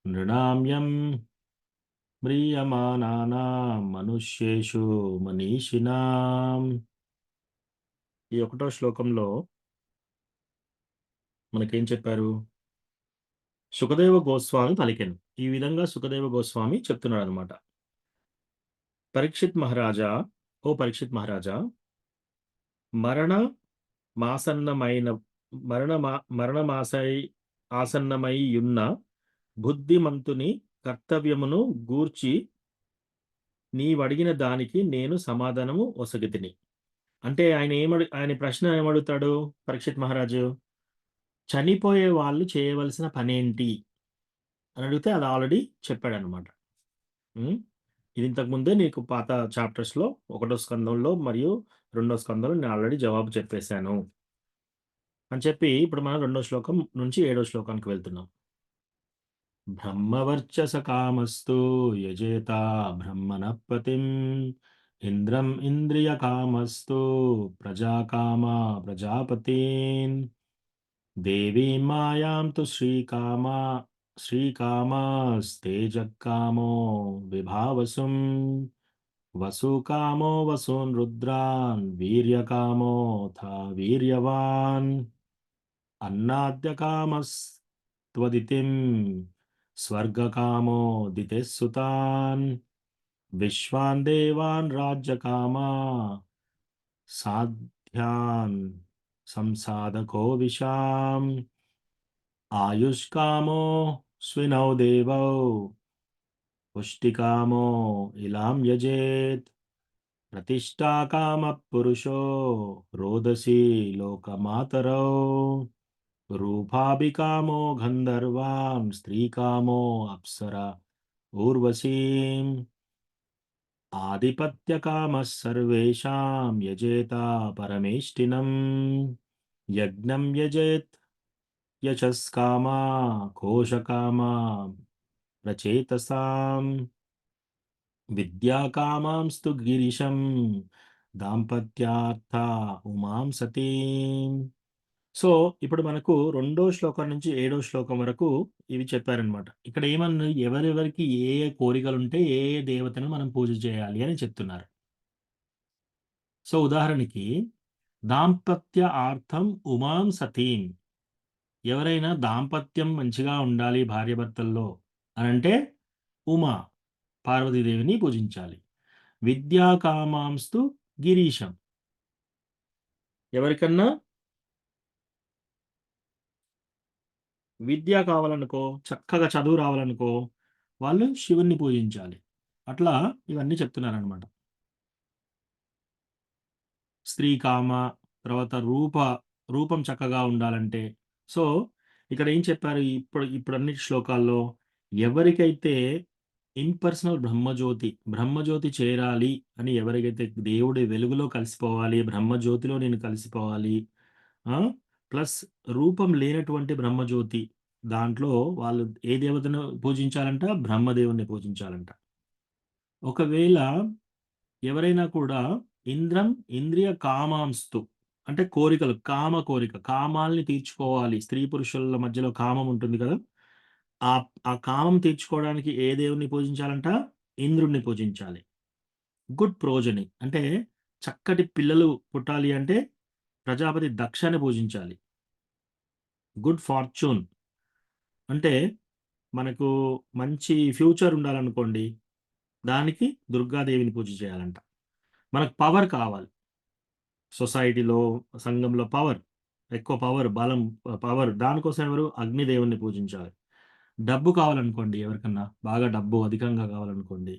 నృణామ్యం మ్రియమానానాం మనుష్యేషు మనీషినాం. ఈ ఒకటో శ్లోకంలో మనకేం చెప్పారు? సుఖదేవ గోస్వామి పలికెను. ఈ విధంగా సుఖదేవ గోస్వామి చెప్తున్నాడనమాట. పరీక్షిత్ మహారాజా, ఓ పరీక్షిత్ మహారాజా, ఆసన్నమైయున్న బుద్ధిమంతుని కర్తవ్యమును గూర్చి నీవడిగిన దానికి నేను సమాధానము ఒసగితిని. అంటే ఆయన ప్రశ్న ఏమడుగుతాడు పరీక్షిత్ మహారాజు? చనిపోయే వాళ్ళు చేయవలసిన పనేంటి అని అడిగితే అది ఆల్రెడీ చెప్పాడనమాట. ఇది ఇంతకుముందే నీకు పాత చాప్టర్స్‌లో 1వ స్కందంలో మరియు 2వ స్కందంలో నేను ఆల్రెడీ జవాబు చెప్పేశాను. అని చెప్పి ఇప్పుడు మనం 2వ శ్లోకం నుంచి 7వ శ్లోకానికి వెళ్తున్నాం. బ్రహ్మవర్చస కామస్తు యజేత బ్రహ్మణః పతిం ఇంద్రం ఇంద్రియ కామస్తు ప్రజాకామ ప్రజాపతిన్ దేవీం మాయాం తు శ్రీకామాస్తేజకామో విభావసుం వసుకామో వసూన్ రుద్రాన్ వీర్యకామోऽథ వీర్యవాన్ అన్నాద్యకామస్త్వదితిం స్వర్గకామో దితిः సుతాన్ విశ్వాన్ దేవాన్ రాజ్యకామా సాధ్యాన్ సంసాదకో విశాం ఆయుష్కామో స్వినౌ దేవౌ పుష్టికామో ఇలాం యజేత్ ప్రతిష్టాకామ పురుషో రోదసి లోకమాతరౌ రూపాభికామో గంధర్వాన్ స్త్రీకామో అప్సర ఊర్వశీం ఆధిపత్యకామः సర్వేషాం యజేత పరమేష్ఠినం యజ్ఞం యజేత్ యశస్కామా కోశకామా ప్రచేతసాం విద్యాకామాంస్తు గిరిశం దాంపత్యార్థ ఉమాం సతీం. సో ఇప్పుడు మనకు 2వ శ్లోకం నుంచి 7వ శ్లోకం వరకు ఇవి చెప్పారనమాట. ఇక్కడ ఏమన్నా ఎవరెవరికి ఏ ఏ కోరికలు ఉంటే ఏ ఏ దేవతను మనం పూజ చేయాలి అని చెప్తున్నారు. సో ఉదాహరణకి దాంపత్య ఆర్థం ఉమాం సతీం, ఎవరైనా దాంపత్యం మంచిగా ఉండాలి భార్యాభర్తల్లో అని అంటే ఉమా పార్వతీదేవిని పూజించాలి. విద్యాకామాంస్తు గిరీశం, ఎవరికన్నా విద్య కావాలనుకో, చక్కగా చదువు రావాలనుకో వాళ్ళు శివుణ్ణి పూజించాలి. అట్లా ఇవన్నీ చెప్తున్నారనమాట. స్త్రీ కామ, తర్వాత రూపం చక్కగా ఉండాలంటే. సో ఇక్కడ ఏం చెప్పారు ఇప్పుడు అన్ని శ్లోకాల్లో, ఎవరికైతే ఇంపర్సనల్ బ్రహ్మజ్యోతి చేరాలి అని, ఎవరికైతే దేవుడి వెలుగులో కలిసిపోవాలి, బ్రహ్మజ్యోతిలో నేను కలిసిపోవాలి, ప్లస్ రూపం లేనటువంటి బ్రహ్మజ్యోతి, దాంట్లో వాళ్ళు ఏ దేవతను పూజించాలంట? బ్రహ్మదేవుని పూజించాలంట. ఒకవేళ ఎవరైనా కూడా ఇంద్రియ కామాంస్తు అంటే కోరికలు, కామాల్ని తీర్చుకోవాలి. స్త్రీ పురుషుల మధ్యలో కామం ఉంటుంది కదా, ఆ కామం తీర్చుకోవడానికి ఏ దేవుణ్ణి పూజించాలంట? ఇంద్రుణ్ణి పూజించాలి. గుడ్ ప్రోజని అంటే చక్కటి పిల్లలు పుట్టాలి అంటే ప్రజాపతి దక్షని పూజించాలి. గుడ్ ఫార్చ్యూన్ అంటే మనకు మంచి ఫ్యూచర్ ఉండాలనుకోండి, దానికి దుర్గాదేవిని పూజ చేయాలంట. మనకు పవర్ కావాలి, సొసైటీలో సంఘంలో ఎక్కువ బలం పవర్, దానికోసం ఎవరు? అగ్నిదేవుని పూజించాలి. డబ్బు కావాలనుకోండి, ఎవరికన్నా బాగా డబ్బు అధికంగా కావాలనుకోండి,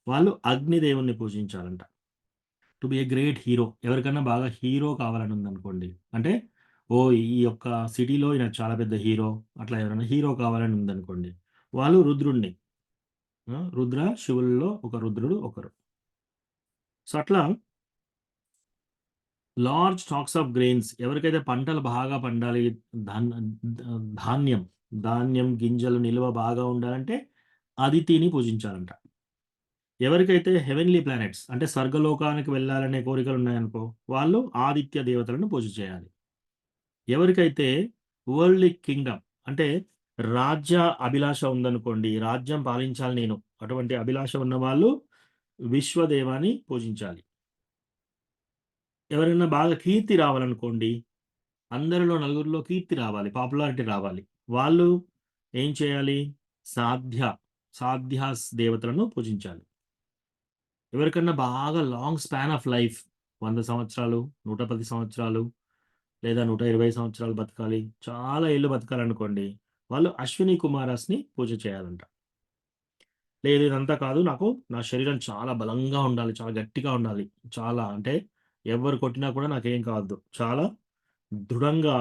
వాళ్ళు అగ్నిదేవుని పూజించాలంట. To be a great hero, ఎవరికన్నా బాగా హీరో కావాలని ఉందనుకోండి, అంటే ఈ యొక్క సిటీలో ఈయన చాలా పెద్ద హీరో, అట్లా ఎవరైనా హీరో కావాలని ఉందనుకోండి, వాళ్ళు రుద్రుణ్ణి, రుద్ర శివుల్లో ఒక రుద్రుడు ఒకరు. సో అట్లా లార్జ్ స్టాక్స్ ఆఫ్ గ్రెయిన్స్, ఎవరికైతే పంటలు బాగా పండాలి, ధాన్యం గింజలు నిల్వ బాగా ఉండాలంటే అదితిని పూజించాలంట. ఎవరికైతే హెవెన్లీ ప్లానెట్స్ అంటే స్వర్గలోకానికి వెళ్ళాలనే కోరికలు ఉన్నాయనుకో, వాళ్ళు ఆదిత్య దేవతలను పూజ చేయాలి. ఎవరికైతే వరల్డ్లీ కింగ్డమ్ అంటే రాజ్య అభిలాష ఉందనుకోండి, రాజ్యం పాలించాలి నేను, అటువంటి అభిలాష ఉన్న వాళ్ళు విశ్వదేవాన్ని పూజించాలి. ఎవరైనా బాగా కీర్తి రావాలనుకోండి, అందరిలో నలుగురిలో కీర్తి రావాలి, పాపులారిటీ రావాలి, వాళ్ళు ఏం చేయాలి? సాధ్యాస్ దేవతలను పూజించాలి. ఎవరికన్నా బాగా లాంగ్ స్పాన్ ఆఫ్ లైఫ్, 100 సంవత్సరాలు, 110 సంవత్సరాలు లేదా 120 సంవత్సరాలు బతకాలి, చాలా ఏళ్ళు బతకాలనుకోండి, వాళ్ళు అశ్విని కుమారాస్ని పూజ చేయాలంట. లేదు ఇదంతా కాదు, నాకు నా శరీరం చాలా బలంగా ఉండాలి, చాలా గట్టిగా ఉండాలి, చాలా అంటే ఎవరు కొట్టినా కూడా నాకేం కావద్దు, చాలా దృఢంగా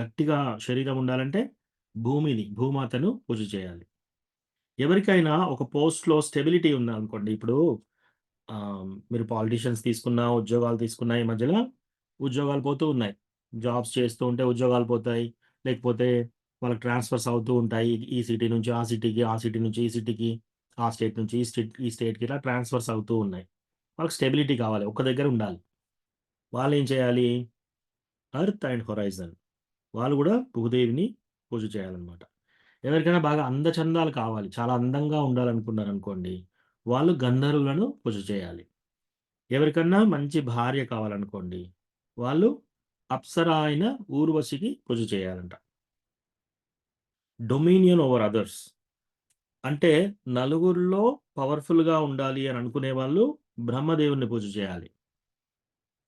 గట్టిగా శరీరం ఉండాలంటే భూమాతను పూజ చేయాలి. ఎవరికైనా ఒక పోస్ట్‌లో స్టెబిలిటీ ఉందనుకోండి. ఇప్పుడు మీరు పాలిటీషియన్స్ తీసుకున్నా, ఉద్యోగాలు తీసుకున్నా ఈ మధ్యలో ఉద్యోగాలు పోతూ ఉన్నాయి. జాబ్స్ చేస్తూ ఉంటే ఉద్యోగాలు పోతాయి. లేకపోతే వాళ్ళకి ట్రాన్స్‌ఫర్స్ అవుతూ ఉంటాయి. ఈ సిటీ నుంచి ఆ సిటీకి, ఆ సిటీ నుంచి ఈ సిటీకి, ఆ స్టేట్ నుంచి ఈ స్టేట్‌కి ఇలా ట్రాన్స్‌ఫర్స్ అవుతూ ఉన్నాయి. వాళ్ళకి స్టెబిలిటీ కావాలి. ఒక్క దగ్గర ఉండాలి. వాళ్ళేం చేయాలి? ఎర్త్ అండ్ హొరైజన్ వాళ్ళు కూడా భూదేవిని పూజ చేయాలన్నమాట. ఎవరికైనా బాగా అందచందాలు కావాలి, చాలా అందంగా ఉండాలనుకున్నారనుకోండి, వాళ్ళు గంధర్వులను పూజ చేయాలి. ఎవరికన్నా మంచి భార్య కావాలనుకోండి, వాళ్ళు అప్సరా అయిన ఊర్వశికి పూజ చేయాలంట. డొమినియన్ ఓవర్ అదర్స్ అంటే నలుగురిలో పవర్‌ఫుల్‌గా ఉండాలి అని అనుకునే వాళ్ళు బ్రహ్మదేవుడిని పూజ చేయాలి.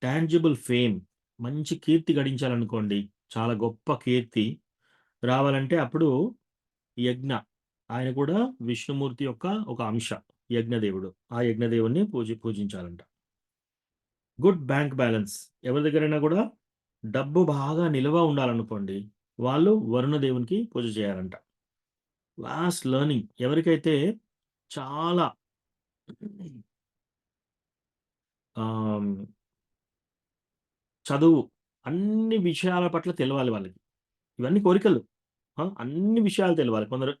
టాంజిబుల్ ఫేమ్ మంచి కీర్తి గడించాలనుకోండి, చాలా గొప్ప కీర్తి రావాలంటే అప్పుడు యజ్ఞ ఆయన కూడా విష్ణుమూర్తి యొక్క ఒక అంశ యజ్ఞదేవుడు. ఆ యజ్ఞదేవుడిని పూజించాలంట. గుడ్ బ్యాంక్ బ్యాలెన్స్ ఎవరి దగ్గరైనా కూడా డబ్బు బాగా నిల్వ ఉండాలనుకోండి, వాళ్ళు వరుణ దేవునికి పూజ చేయాలంట. వాస్ట్ లెర్నింగ్ ఎవరికైతే చాలా ఆమ్, చదువు అన్ని విషయాల పట్ల తెలవాలి వాళ్ళకి. ఇవన్నీ కోరికలు. అన్ని విషయాలు తెలవాలి. కొందరు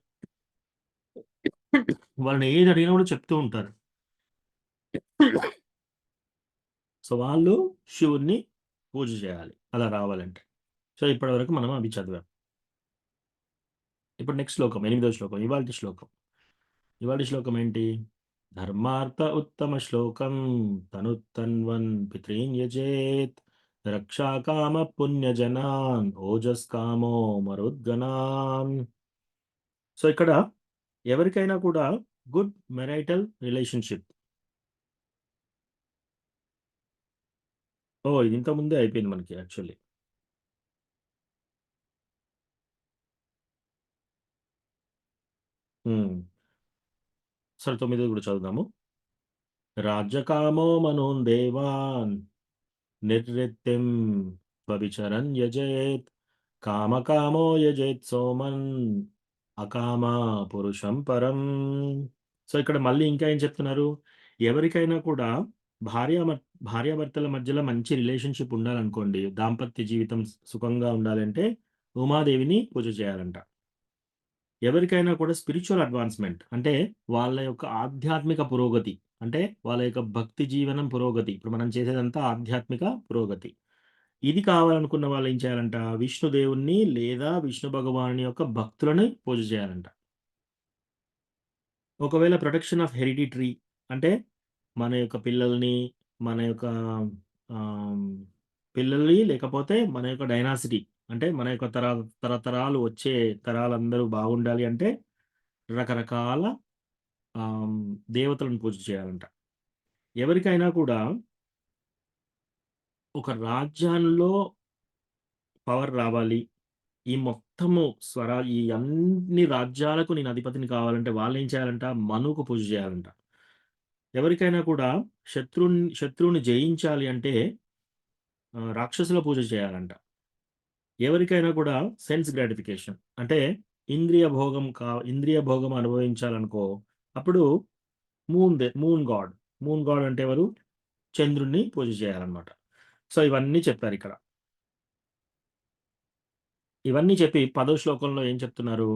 వాళ్ళని ఏది అడిగినా కూడా చెప్తూ ఉంటారు. సో వాళ్ళు శివుణ్ణి పూజ చేయాలి అలా రావాలంటే. సో ఇప్పటివరకు మనం అవి చదివాం. ఇప్పుడు నెక్స్ట్ శ్లోకం 8వ శ్లోకం ఇవాళ శ్లోకం ఏంటి? ధర్మార్థ ఉత్తమ శ్లోకం తనుత్తన్వన్ పితॄన్ యజేత్ రక్షా కామ పుణ్యజనాన్ ఓజస్కామో మరుద్గణాన్. సో ఇక్కడ ఎవరికైనా కూడా గుడ్ మెరైటల్ రిలేషన్షిప్. ఇది ఇంత ముందే అయిపోయింది మనకి యాక్చువల్లీ. సరే 9 కూడా చదువుదాము. రాజ్యకామో మనోన్ దేవాన్ నిర్వృత్తిం వ్యభిచరన్ యజేత్ కామకామో యజేత్ సోమన్ అకామ పురుషం పరం. సో ఇక్కడ మళ్ళీ ఇంకా ఏం చెప్తున్నారు? ఎవరికైనా కూడా భార్యాభర్తల మధ్యలో మంచి రిలేషన్షిప్ ఉండాలనుకోండి, దాంపత్య జీవితం సుఖంగా ఉండాలంటే ఉమాదేవిని పూజ చేయాలంట. ఎవరికైనా కూడా స్పిరిచువల్ అడ్వాన్స్మెంట్ అంటే వాళ్ళ యొక్క ఆధ్యాత్మిక పురోగతి, అంటే వాళ్ళ యొక్క భక్తి జీవనం పురోగతి, ఇప్పుడు మనం చేసేదంతా ఆధ్యాత్మిక పురోగతి, ఇది కావాలనుకున్న వాళ్ళు ఏం చేయాలంట? విష్ణుదేవుణ్ణి లేదా విష్ణు భగవాను యొక్క భక్తులని పూజ చేయాలంట. ఒకవేళ ప్రొటెక్షన్ ఆఫ్ హెరిడిటరీ అంటే మన యొక్క పిల్లల్ని, మన యొక్క పిల్లల్ని లేకపోతే మన యొక్క డైనాసిటీ అంటే మన యొక్క తరతరాలు వచ్చే తరాలందరూ బాగుండాలి అంటే రకరకాల దేవతలను పూజ చేయాలంట. ఎవరికైనా కూడా ఒక రాజ్యాల్లో పవర్ రావాలి, ఈ మొత్తము ఈ అన్ని రాజ్యాలకు నేను అధిపతిని కావాలంటే వాళ్ళు ఏం చేయాలంట? మనుకు పూజ చేయాలంట. ఎవరికైనా కూడా శత్రువుని జయించాలి అంటే రాక్షసుల పూజ చేయాలంట. ఎవరికైనా కూడా సెన్స్ గ్రాటిఫికేషన్ అంటే ఇంద్రియ భోగం అనుభవించాలనుకో అప్పుడు మూన్ గాడ్ అంటే ఎవరు? చంద్రుణ్ణి పూజ చేయాలన్నమాట. సో ఇవన్నీ చెప్పారు ఇక్కడ. ఇవన్నీ చెప్పి 10వ శ్లోకంలో ఏం చెప్తున్నారు?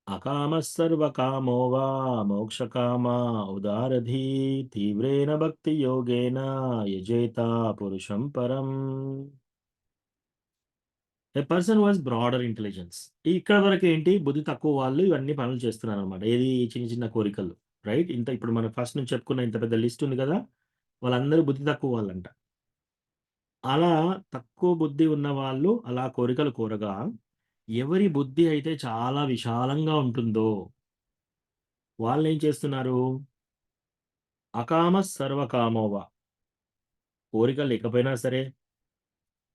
అకామ సర్వకామో వా మోక్షకామ ఉదారధీ తీవ్రేణ భక్తి యోగేన యజేత పురుషం పరం. ఏ పర్సన్ వాజ్ బ్రాడర్ ఇంటెలిజెన్స్. ఇక్కడ వరకు ఏంటి? బుద్ధి తక్కువ వాళ్ళు ఇవన్నీ పనులు చేస్తున్నారు అనమాట. ఏది? చిన్న చిన్న కోరికలు, రైట్? ఇప్పుడు మనం ఫస్ట్ నుంచి చెప్పుకున్న ఇంత పెద్ద లిస్ట్ ఉంది కదా, వాళ్ళందరూ బుద్ధి తక్కువ వాళ్ళంట. అలా తక్కువ బుద్ధి ఉన్న వాళ్ళు అలా కోరికలు కోరగా, ఎవరి బుద్ధి అయితే చాలా విశాలంగా ఉంటుందో వాళ్ళు ఏం చేస్తున్నారు? అకామ సర్వకామోవా, కోరికలు లేకపోయినా సరే,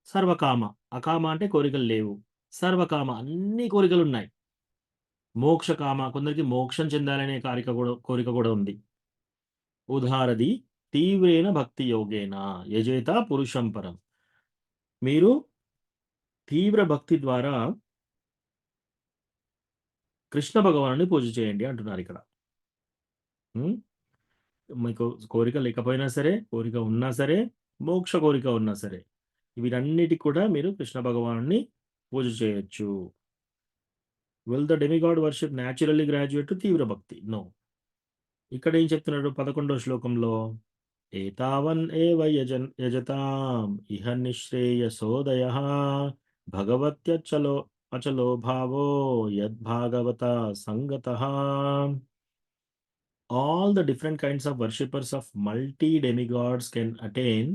సర్వకామ, అకామ అంటే కోరికలు లేవు, సర్వకామ అన్ని కోరికలు ఉన్నాయి. మోక్షకామ, కొందరికి మోక్షం చెందాలనే కోరిక కూడా ఉంది. ఉదారది తీవ్రేణ భక్తి యోగేన యజేత పురుషం పరం. మీరు తీవ్ర భక్తి ద్వారా కృష్ణ భగవానుని పూజ చేయండి అంటున్నారు ఇక్కడ. మీకు కోరిక లేకపోయినా సరే, కోరిక ఉన్నా సరే, మోక్ష కోరిక ఉన్నా సరే, వీటన్నిటికి కూడా మీరు కృష్ణ భగవానుని పూజ చేయొచ్చు. Will the demigod worship naturally graduate to తీవ్ర భక్తి? నో. ఇక్కడ ఏం చెప్తున్నాడు 11వ శ్లోకంలో? ఏతావన్ ఏవ యజతాం ఇహ నిశ్రేయసోదయ భగవత్యచలో అచలో భావో యద్భాగవత సంగతః. All the different kinds of worshippers of multi-demigods can attain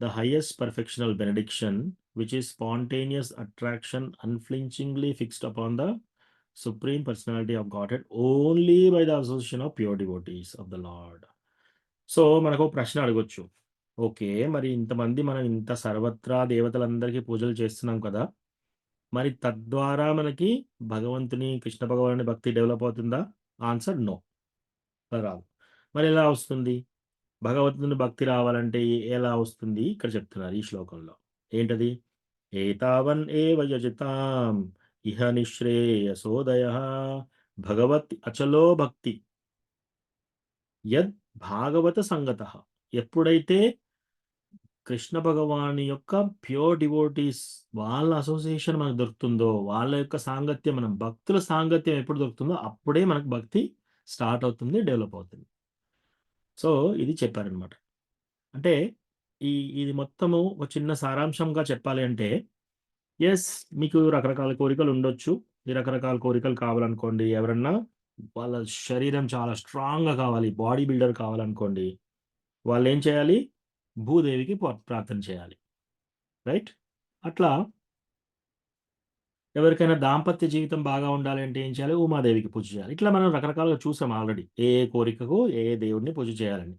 the highest perfectional benediction, which is spontaneous attraction unflinchingly fixed upon the Supreme Personality of Godhead only by the association of pure devotees of the Lord. So మనకు ఒక ప్రశ్న అడగొచ్చు. ఓకే, మరి ఇంతమంది మనం ఇంత సర్వత్రా దేవతలందరికీ పూజలు చేస్తున్నాం కదా, మరి తద్వారా మనకి భగవంతుని కృష్ణ భగవానుని భక్తి డెవలప్ అవుతుందా? ఆన్సర్ నో, రాదు. మరి ఎలా వస్తుంది? భగవంతుని భక్తి రావాలంటే ఎలా వస్తుంది? ఇక్కడ చెప్తున్నారు ఈ శ్లోకంలో. ఏంటది? ఏతావన్ ఏవ యజతాం ఇహ నిశ్రేయసోదయ భగవత్ అచలో భక్తి యద్ భాగవత సంగత. ఎప్పుడైతే కృష్ణ భగవాని యొక్క ప్యూర్ డివోటీస్ వాళ్ళ అసోసియేషన్ మనకు దొరుకుతుందో, వాళ్ళ యొక్క సాంగత్యం, మనం భక్తుల సాంగత్యం ఎప్పుడు దొరుకుతుందో అప్పుడే మనకు భక్తి స్టార్ట్ అవుతుంది, డెవలప్ అవుతుంది. సో ఇది చెప్పారనమాట. అంటే ఇది మొత్తము ఒక చిన్న సారాంశంగా చెప్పాలి అంటే, ఎస్, మీకు రకరకాల కోరికలు ఉండొచ్చు. ఈ రకరకాల కోరికలు కావాలనుకోండి, ఎవరన్నా వాళ్ళ శరీరం చాలా స్ట్రాంగ్గా కావాలి, బాడీ బిల్డర్ కావాలనుకోండి, వాళ్ళు ఏం చేయాలి? భూదేవికి ప్రార్థన చేయాలి, రైట్? అట్లా ఎవరికైనా దాంపత్య జీవితం బాగా ఉండాలి అంటే ఏం చేయాలి? ఉమాదేవికి పూజ చేయాలి. ఇట్లా మనం రకరకాలుగా చూసాం ఆల్రెడీ, ఏ కోరికకు ఏ దేవుడిని పూజ చేయాలని.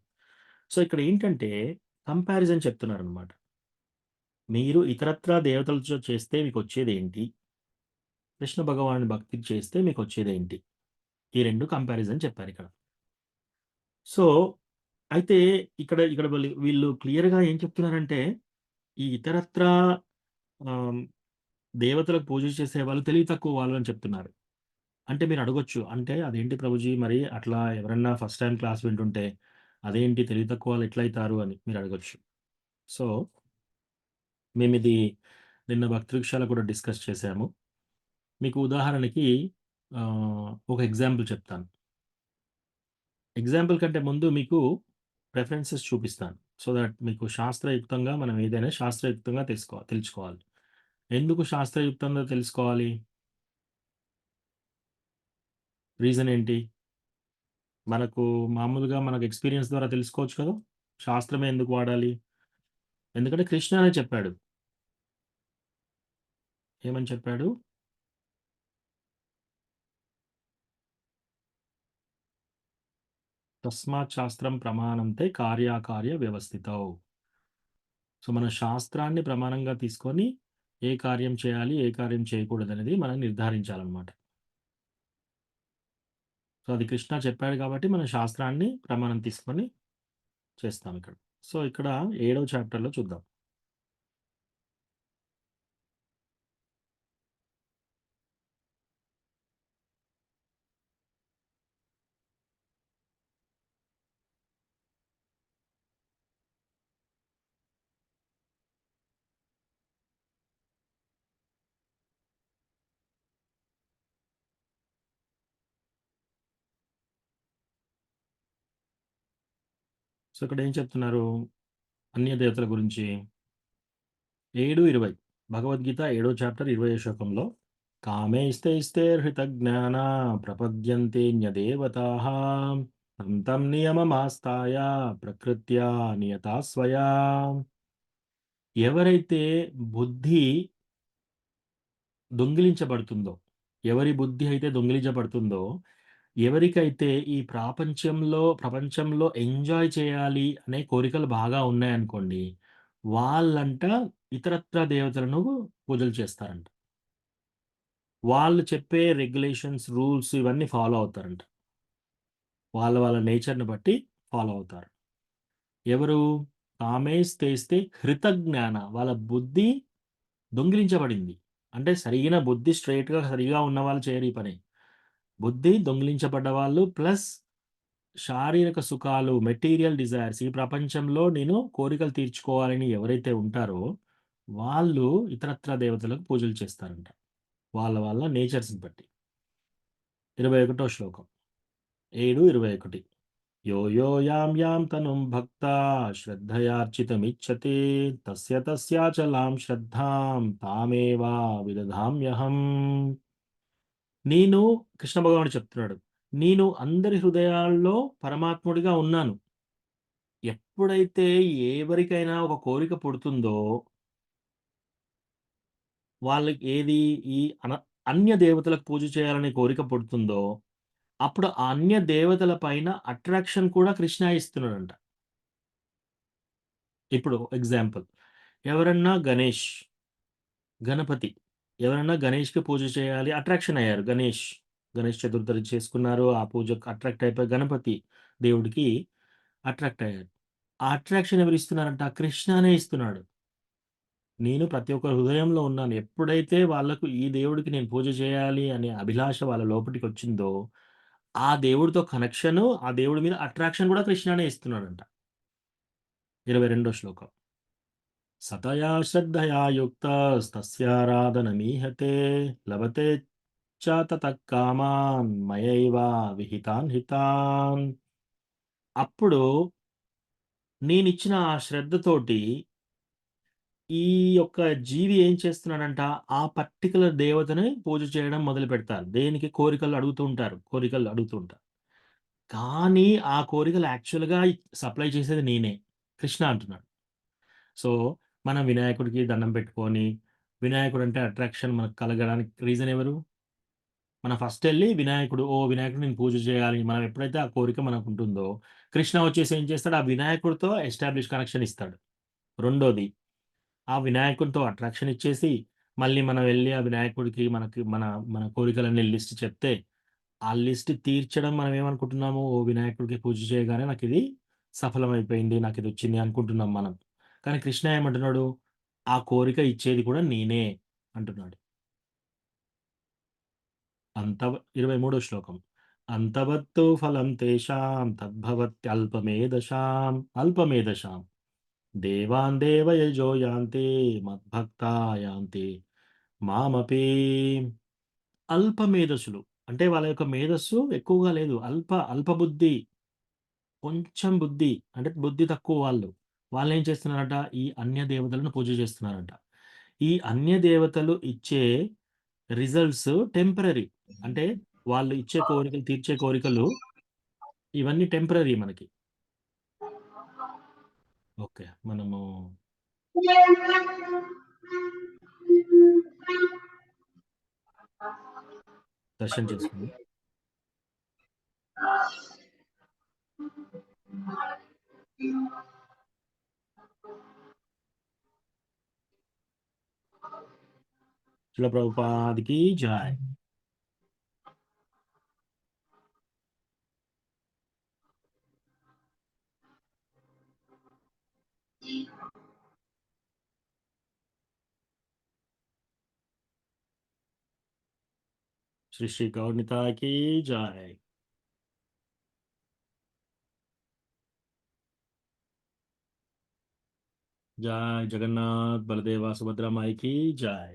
సో ఇక్కడ ఏంటంటే కంపారిజన్ చెప్తున్నారనమాట. మీరు ఇతరత్రా దేవతలతో చేస్తే మీకు వచ్చేది ఏంటి, కృష్ణ భగవాను భక్తి చేస్తే మీకు వచ్చేది ఏంటి, ఈ రెండు కంపారిజన్ చెప్పారు ఇక్కడ. సో అయితే ఇక్కడ ఇక్కడ వీళ్ళు క్లియర్గా ఏం చెప్తున్నారంటే, ఈ ఇతరత్రా దేవతలకు పూజ చేసే వాళ్ళు తెలివి తక్కువ వాళ్ళు అని చెప్తున్నారు. అంటే మీరు అడగొచ్చు, అంటే అదేంటి ప్రభుజీ, మరి అట్లా ఎవరన్నా ఫస్ట్ టైం క్లాస్ వింటుంటే అదేంటి తెలివి తక్కువ వాళ్ళు ఎట్లయితారు అని మీరు అడగొచ్చు. సో మేము ఇది నిన్న భక్తృక్షాలు కూడా డిస్కస్ చేశాము. మీకు ఉదాహరణకి ఒక ఎగ్జాంపుల్ చెప్తాను. ఎగ్జాంపుల్ కంటే ముందు మీకు ప్రిఫరెన్సెస్ చూపిస్తాను, సో దట్ మీకు శాస్త్రయుక్తంగా మనం ఏదైనా శాస్త్రయుక్తంగా తెలుసుకోవాలి. ఎందుకు శాస్త్రయుక్తంగా తెలుసుకోవాలి? రీజన్ ఏంటి? మనకు మామూలుగా మనకు ఎక్స్పీరియన్స్ ద్వారా తెలుసుకోవచ్చు కదా, శాస్త్రమే ఎందుకు వాడాలి? ఎందుకంటే కృష్ణ అనే చెప్పాడు. ఏమని చెప్పాడు? తస్మాత్ శాస్త్రం ప్రమాణంతే కార్యాకార్య వ్యవస్థితౌ. సో మన శాస్త్రాన్ని ప్రమాణంగా తీసుకొని ఏ కార్యం చేయాలి, ఏ కార్యం చేయకూడదు అనేది మనం నిర్ధారించాలన్నమాట. సో అది కృష్ణ చెప్పాడు కాబట్టి మన శాస్త్రాన్ని ప్రమాణం తీసుకొని చేస్తాం ఇక్కడ. సో ఇక్కడ 7వ చాప్టర్లో చూద్దాం. సో ఇక్కడ ఏం చెప్తున్నారు అన్య దేవతల గురించి? 7:20 భగవద్గీత 7వ చాప్టర్ 20వ శ్లోకంలో, కామే ఇస్తే హృత జ్ఞాన ప్రపద్యంతే న్యదేవతాః తం నియమమాస్తాయ ప్రకృత్యా నియతా స్వయా. ఎవరైతే బుద్ధి దొంగిలించబడుతుందో, ఎవరి బుద్ధి అయితే దొంగిలించబడుతుందో, ఎవరికైతే ఈ ప్రపంచంలో ఎంజాయ్ చేయాలి అనే కోరికలు బాగా ఉన్నాయనుకోండి, వాళ్ళంట ఇతరత్రా దేవతలను పూజలు చేస్తారంట. వాళ్ళు చెప్పే రెగ్యులేషన్స్, రూల్స్ ఇవన్నీ ఫాలో అవుతారంట. వాళ్ళ నేచర్ని బట్టి ఫాలో అవుతారు. ఎవరు? కామేస్తేస్తే హృత జ్ఞాన, వాళ్ళ బుద్ధి దొంగిలించబడింది. అంటే సరిగిన బుద్ధి స్ట్రైట్గా సరిగా ఉన్న వాళ్ళు చేయరు ఈ పని. బుద్ధి దొంగిలించబడ్డ వాళ్ళు ప్లస్ శారీరక సుఖాలు, మెటీరియల్ డిజైర్స్, ఈ ప్రపంచంలో నేను కోరికలు తీర్చుకోవాలని ఎవరైతే ఉంటారో వాళ్ళు ఇతరత్ర దేవతలకు పూజలు చేస్తారంట. వాళ్ళ నేచర్స్‌ని బట్టి. 21వ శ్లోకం. 7:21. యో యో యాం తనుం భక్తా శ్రద్ధయార్చితమిచ్చతే తస్య తస్యాచలాం శ్రద్ధాం తామేవా విదధామ్యహం. నేను కృష్ణ భగవానుడు చెప్తున్నాడు. నేను అందరి హృదయాల్లో పరమాత్ముడిగా ఉన్నాను. ఎప్పుడైతే ఎవరికైనా ఒక కోరిక పుడుతుందో వాళ్ళకి ఏది ఈ అన్య దేవతలకు పూజ చేయాలనే కోరిక పుడుతుందో అప్పుడు ఆ అన్య దేవతల పైన అట్రాక్షన్ కూడా కృష్ణ ఇస్తున్నాడంట. ఇప్పుడు ఎగ్జాంపుల్ ఎవరన్నా గణపతి ఎవరన్నా గణేష్‌కి పూజ చేయాలి అట్రాక్షన్ అయ్యారు. గణేష్ చతుర్థి చేసుకున్నారు. ఆ పూజకు అట్రాక్ట్ అయిపోయి గణపతి దేవుడికి అట్రాక్ట్ అయ్యారు. ఆ అట్రాక్షన్ ఎవరు ఇస్తున్నారంట? కృష్ణనే ఇస్తున్నాడు. నేను ప్రతి ఒక్క హృదయంలో ఉన్నాను. ఎప్పుడైతే వాళ్ళకు ఈ దేవుడికి నేను పూజ చేయాలి అనే అభిలాష వాళ్ళ లోపటికి వచ్చిందో ఆ దేవుడితో కనెక్షను, ఆ దేవుడి మీద అట్రాక్షన్ కూడా కృష్ణనే ఇస్తున్నాడంట. 22వ శ్లోకం. సతయా శ్రద్ధయా యుక్తస్తస్యారాధనమీహతే లభతే చ తతః కామాన్ మయైవ విహితాన్ హితాన్. అప్పుడు నేనిచ్చిన ఆ శ్రద్ధతోటి ఈ యొక్క జీవి ఏం చేస్తున్నాడంట, ఆ పర్టిక్యులర్ దేవతని పూజ చేయడం మొదలుపెడతారు. దేనికి? కోరికలు అడుగుతూ ఉంటారు. కానీ ఆ కోరికలు యాక్చువల్‌గా సప్లై చేసేది నేనే. కృష్ణ అంటున్నాడు. సో, మనం వినాయకుడికి దండం పెట్టుకొని, వినాయకుడంటే అట్రాక్షన్ మనకు కలగడానికి రీజన్ ఎవరు? మనం ఫస్ట్ ఎళ్లి వినాయకుడు వినాయకుడిని నేను పూజ చేయాలి. మనం ఎప్పుడైతే ఆ కోరిక మనకుంటుందో, కృష్ణ వచ్చేసి ఏం చేస్తాడు? ఆ వినాయకుడితో ఎస్టాబ్లిష్ కనెక్షన్ ఇస్తాడు. రెండోది, ఆ వినాయకుడితో అట్రాక్షన్ ఇచ్చేసి, మళ్ళీ మనం వెళ్లి ఆ వినాయకుడికి మన కోరికలన్నీ లిస్ట్ చెప్తే, ఆ లిస్ట్ తీర్చడం మనం ఏమనుకుంటున్నాము? వినాయకుడికి పూజ చేయగానే నాకిది సఫలమైపోయింది. నాకిదొచ్చింది అనుకుంటున్నాం మనం. కానీ కృష్ణ ఏమంటున్నాడు? ఆ కోరిక ఇచ్చేది కూడా నేనే అంటున్నాడు. 23వ శ్లోకం. అంతవత్తు ఫలం తేషాం తద్భవత్యల్పమేధశాం అల్పమేధశాం దేవాన్ దేవయజో యాంతి మద్భక్తా యాంతి మామపి. అల్పమేధసులు అంటే వాళ్ళ యొక్క మేధస్సు ఎక్కువగా లేదు. అల్పబుద్ధి, కొంచెం బుద్ధి అంటే బుద్ధి తక్కువ వాళ్ళు. వాళ్ళేం చేస్తున్నారంట? ఈ అన్య దేవతలను పూజ చేస్తున్నారంట. ఈ అన్య దేవతలు ఇచ్చే రిజల్ట్స్ టెంపరరీ. అంటే వాళ్ళు ఇచ్చే కోరికలు, తీర్చే కోరికలు ఇవన్నీ టెంపరరీ మనకి. ఓకే. మనము దర్శనం చేసుకుందాం. శిల ప్రభుపాదికి జై. శ్రీ గౌర్నితాకి జై. జై జగన్నాథ్ బలదేవ సుభద్ర మాయికి జై.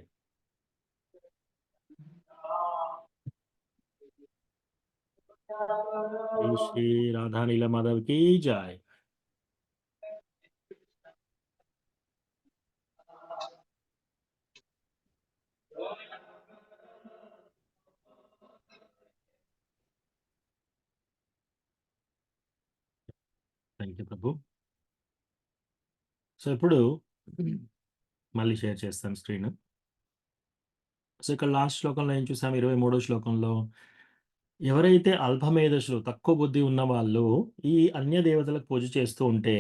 శ్రీ రాధా నీల మాధవ్ की जय. Thank you Prabhu. సో ఇప్పుడు మళ్ళీ షేర్ చేస్తాను స్క్రీన్. సో ఇక్కడ లాస్ట్ శ్లోకంలో ఏం చూసాం? 23వ శ్లోకంలో ఎవరైతే అల్పమేధస్సులు, తక్కువ బుద్ధి ఉన్న వాళ్ళు ఈ అన్య దేవతలకు పూజ చేస్తూ ఉంటే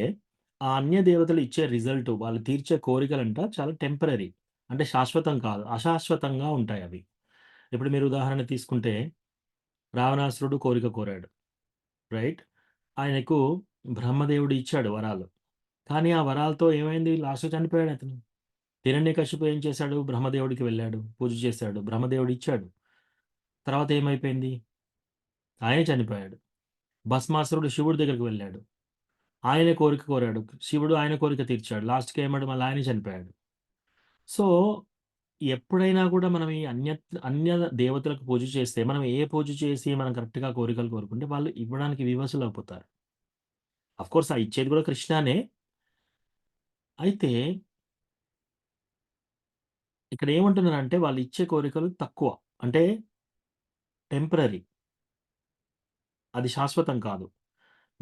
ఆ అన్య దేవతలు ఇచ్చే రిజల్ట్, వాళ్ళు తీర్చే కోరికలంట చాలా టెంపరరీ, అంటే శాశ్వతం కాదు, అశాశ్వతంగా ఉంటాయి అవి. ఇప్పుడు మీరు ఉదాహరణ తీసుకుంటే రావణాసురుడు కోరిక కోరాడు, రైట్? ఆయనకు బ్రహ్మదేవుడు ఇచ్చాడు వరాలు. కానీ ఆ వరాలతో ఏమైంది? లాస్ట్ చనిపోయాడు అతను. హిరణ్యకశిపు ఏం చేశాడు? బ్రహ్మదేవుడికి వెళ్ళాడు, పూజ చేశాడు, బ్రహ్మదేవుడు ఇచ్చాడు. తర్వాత ఏమైపోయింది? ఆయనే చనిపోయాడు. భస్మాసురుడు శివుడి దగ్గరికి వెళ్ళాడు. ఆయనే కోరిక కోరాడు. శివుడు ఆయన కోరిక తీర్చాడు. లాస్ట్‌కి ఏమన్నాడు మళ్ళీ ఆయనే చనిపోయాడు. సో, ఎప్పుడైనా కూడా మనం ఈ అన్య దేవతలకు పూజ చేస్తే, మనం ఏ పూజ చేసి మనం కరెక్ట్‌గా కోరికలు కోరుకుంటే వాళ్ళు ఇవ్వడానికి వివసులైపోతారు. ఆఫ్‌కోర్స్ ఆ ఇచ్చేది కూడా కృష్ణానే. అయితే ఇక్కడ ఏమంటున్నానంటే వాళ్ళు ఇచ్చే కోరికలు తక్కువ. అంటే టెంపరరీ. అది శాశ్వతం కాదు.